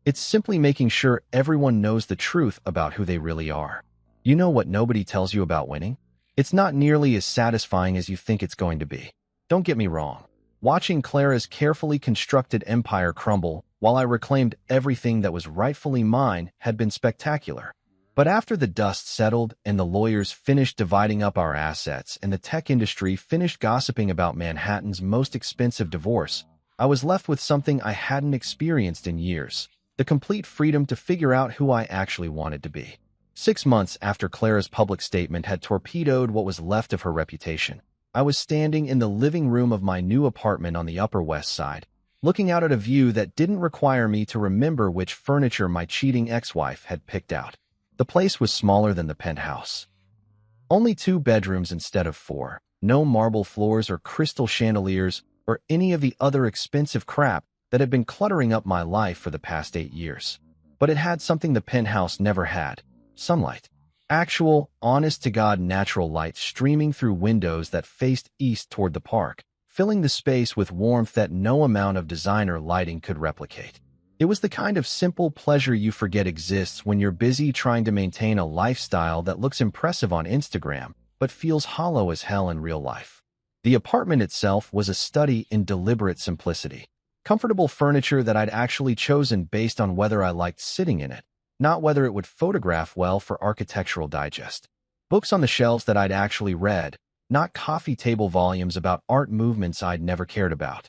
Speaker 1: It's simply making sure everyone knows the truth about who they really are. You know what nobody tells you about winning? It's not nearly as satisfying as you think it's going to be. Don't get me wrong. Watching Clara's carefully constructed empire crumble while I reclaimed everything that was rightfully mine had been spectacular. But after the dust settled and the lawyers finished dividing up our assets and the tech industry finished gossiping about Manhattan's most expensive divorce, I was left with something I hadn't experienced in years: the complete freedom to figure out who I actually wanted to be. 6 months after Clara's public statement had torpedoed what was left of her reputation, I was standing in the living room of my new apartment on the Upper West Side, looking out at a view that didn't require me to remember which furniture my cheating ex-wife had picked out. The place was smaller than the penthouse. Only 2 bedrooms instead of 4, no marble floors or crystal chandeliers or any of the other expensive crap that had been cluttering up my life for the past 8 years. But it had something the penthouse never had: sunlight. Actual, honest-to-God natural light streaming through windows that faced east toward the park, filling the space with warmth that no amount of designer lighting could replicate. It was the kind of simple pleasure you forget exists when you're busy trying to maintain a lifestyle that looks impressive on Instagram, but feels hollow as hell in real life. The apartment itself was a study in deliberate simplicity. Comfortable furniture that I'd actually chosen based on whether I liked sitting in it, not whether it would photograph well for Architectural Digest. Books on the shelves that I'd actually read, not coffee table volumes about art movements I'd never cared about.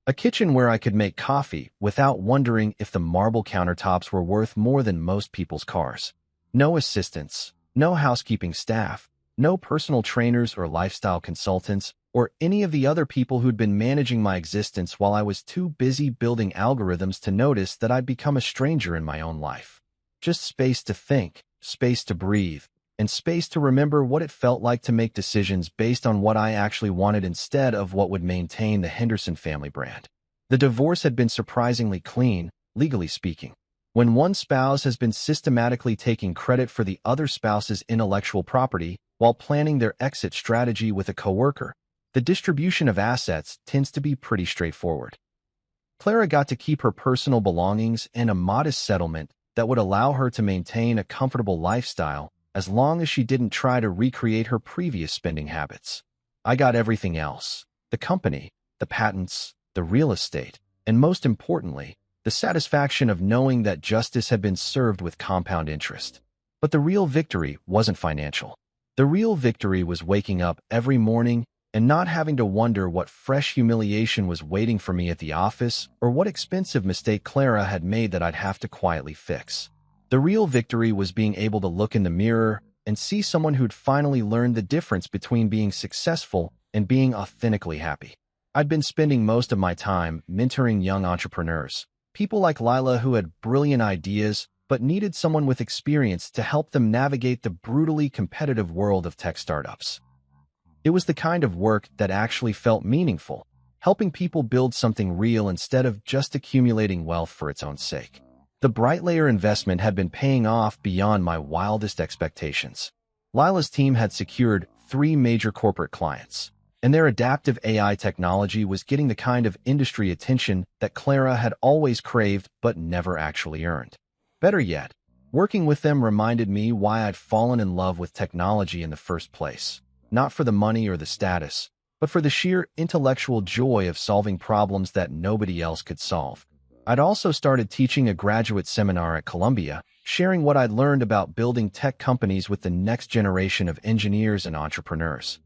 Speaker 1: A kitchen where I could make coffee without wondering if the marble countertops were worth more than most people's cars. No assistants, no housekeeping staff, no personal trainers or lifestyle consultants, or any of the other people who'd been managing my existence while I was too busy building algorithms to notice that I'd become a stranger in my own life. Just space to think, space to breathe, and space to remember what it felt like to make decisions based on what I actually wanted instead of what would maintain the Henderson family brand. The divorce had been surprisingly clean, legally speaking. When one spouse has been systematically taking credit for the other spouse's intellectual property while planning their exit strategy with a coworker, the distribution of assets tends to be pretty straightforward. Clara got to keep her personal belongings and a modest settlement that would allow her to maintain a comfortable lifestyle as long as she didn't try to recreate her previous spending habits. I got everything else: the company, the patents, the real estate, and most importantly, the satisfaction of knowing that justice had been served with compound interest. But the real victory wasn't financial. The real victory was waking up every morning and not having to wonder what fresh humiliation was waiting for me at the office or what expensive mistake Clara had made that I'd have to quietly fix. The real victory was being able to look in the mirror and see someone who'd finally learned the difference between being successful and being authentically happy. I'd been spending most of my time mentoring young entrepreneurs, people like Lila who had brilliant ideas but needed someone with experience to help them navigate the brutally competitive world of tech startups. It was the kind of work that actually felt meaningful, helping people build something real instead of just accumulating wealth for its own sake. The Brightlayer investment had been paying off beyond my wildest expectations. Lila's team had secured 3 major corporate clients, and their adaptive AI technology was getting the kind of industry attention that Clara had always craved but never actually earned. Better yet, working with them reminded me why I'd fallen in love with technology in the first place, not for the money or the status, but for the sheer intellectual joy of solving problems that nobody else could solve. I'd also started teaching a graduate seminar at Columbia, sharing what I'd learned about building tech companies with the next generation of engineers and entrepreneurs.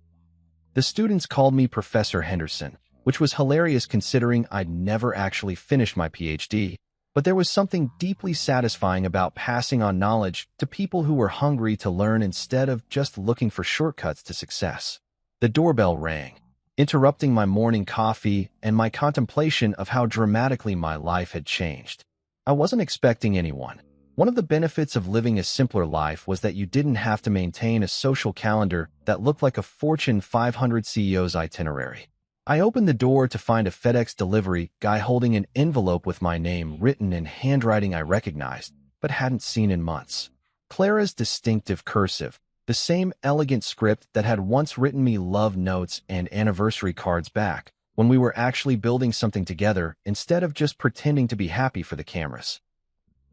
Speaker 1: The students called me Professor Henderson, which was hilarious considering I'd never actually finished my PhD, but there was something deeply satisfying about passing on knowledge to people who were hungry to learn instead of just looking for shortcuts to success. The doorbell rang, interrupting my morning coffee and my contemplation of how dramatically my life had changed. I wasn't expecting anyone. One of the benefits of living a simpler life was that you didn't have to maintain a social calendar that looked like a Fortune 500 CEO's itinerary. I opened the door to find a FedEx delivery guy holding an envelope with my name written in handwriting I recognized, but hadn't seen in months. Clara's distinctive cursive, the same elegant script that had once written me love notes and anniversary cards back, when we were actually building something together instead of just pretending to be happy for the cameras.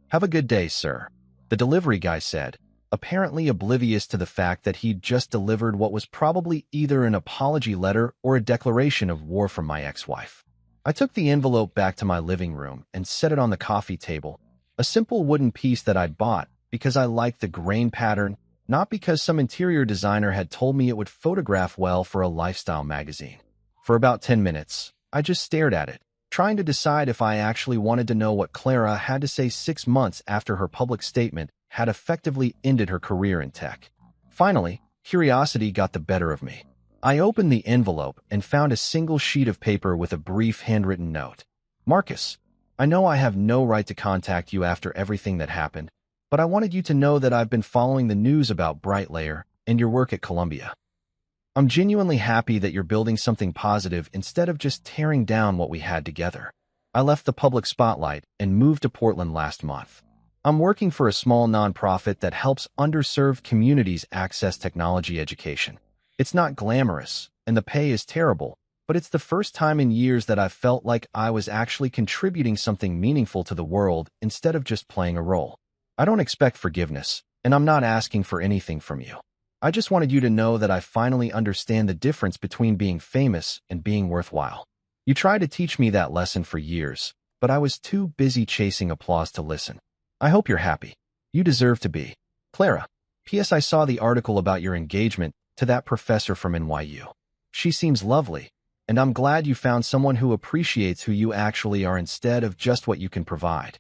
Speaker 1: "Have a good day, sir," the delivery guy said, apparently oblivious to the fact that he'd just delivered what was probably either an apology letter or a declaration of war from my ex-wife. I took the envelope back to my living room and set it on the coffee table, a simple wooden piece that I'd bought because I liked the grain pattern, not because some interior designer had told me it would photograph well for a lifestyle magazine. For about 10 minutes, I just stared at it, trying to decide if I actually wanted to know what Clara had to say 6 months after her public statement had effectively ended her career in tech. Finally, curiosity got the better of me. I opened the envelope and found a single sheet of paper with a brief handwritten note. "Marcus, I know I have no right to contact you after everything that happened, but I wanted you to know that I've been following the news about Brightlayer and your work at Columbia. I'm genuinely happy that you're building something positive instead of just tearing down what we had together. I left the public spotlight and moved to Portland last month. I'm working for a small nonprofit that helps underserved communities access technology education. It's not glamorous, and the pay is terrible, but it's the first time in years that I've felt like I was actually contributing something meaningful to the world instead of just playing a role. I don't expect forgiveness, and I'm not asking for anything from you. I just wanted you to know that I finally understand the difference between being famous and being worthwhile. You tried to teach me that lesson for years, but I was too busy chasing applause to listen. I hope you're happy. You deserve to be. Clara. P.S. I saw the article about your engagement to that professor from NYU. She seems lovely, and I'm glad you found someone who appreciates who you actually are instead of just what you can provide."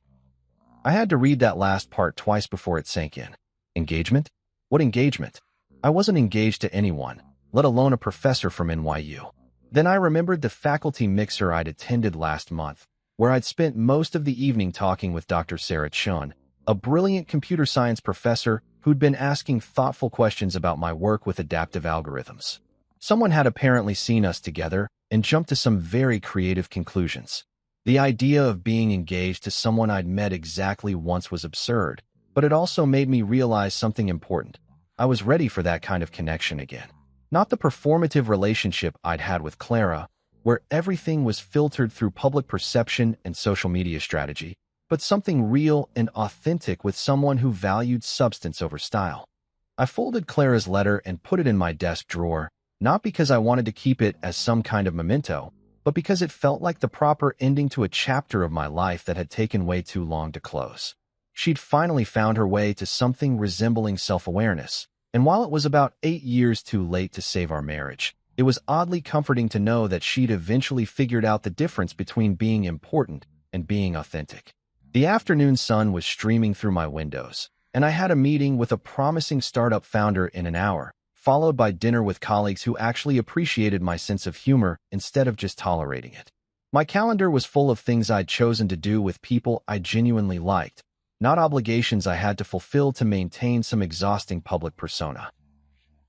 Speaker 1: I had to read that last part twice before it sank in. Engagement? What engagement? I wasn't engaged to anyone, let alone a professor from NYU. Then I remembered the faculty mixer I'd attended last month, where I'd spent most of the evening talking with Dr. Sarah Chun, a brilliant computer science professor who'd been asking thoughtful questions about my work with adaptive algorithms. Someone had apparently seen us together and jumped to some very creative conclusions. The idea of being engaged to someone I'd met exactly once was absurd, but it also made me realize something important. I was ready for that kind of connection again. Not the performative relationship I'd had with Clara, where everything was filtered through public perception and social media strategy, but something real and authentic with someone who valued substance over style. I folded Clara's letter and put it in my desk drawer, not because I wanted to keep it as some kind of memento, but because it felt like the proper ending to a chapter of my life that had taken way too long to close. She'd finally found her way to something resembling self-awareness, and while it was about 8 years too late to save our marriage, It was oddly comforting to know that she'd eventually figured out the difference between being important and being authentic. The afternoon sun was streaming through my windows, and I had a meeting with a promising startup founder in an hour, followed by dinner with colleagues who actually appreciated my sense of humor instead of just tolerating it. My calendar was full of things I'd chosen to do with people I genuinely liked, not obligations I had to fulfill to maintain some exhausting public persona.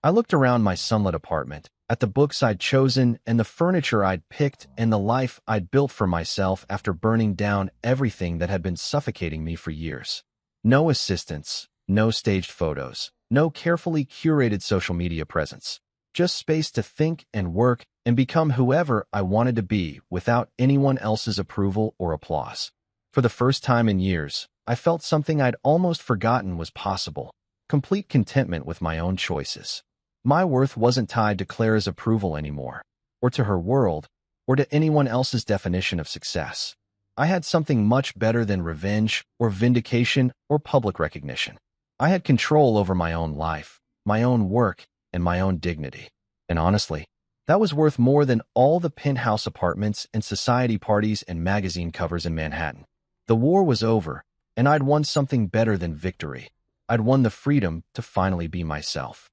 Speaker 1: I looked around my sunlit apartment, at the books I'd chosen and the furniture I'd picked and the life I'd built for myself after burning down everything that had been suffocating me for years. No assistants, no staged photos, no carefully curated social media presence. Just space to think and work and become whoever I wanted to be without anyone else's approval or applause. For the first time in years, I felt something I'd almost forgotten was possible: complete contentment with my own choices. My worth wasn't tied to Clara's approval anymore, or to her world, or to anyone else's definition of success. I had something much better than revenge, or vindication, or public recognition. I had control over my own life, my own work, and my own dignity. And honestly, that was worth more than all the penthouse apartments and society parties and magazine covers in Manhattan. The war was over, and I'd won something better than victory. I'd won the freedom to finally be myself.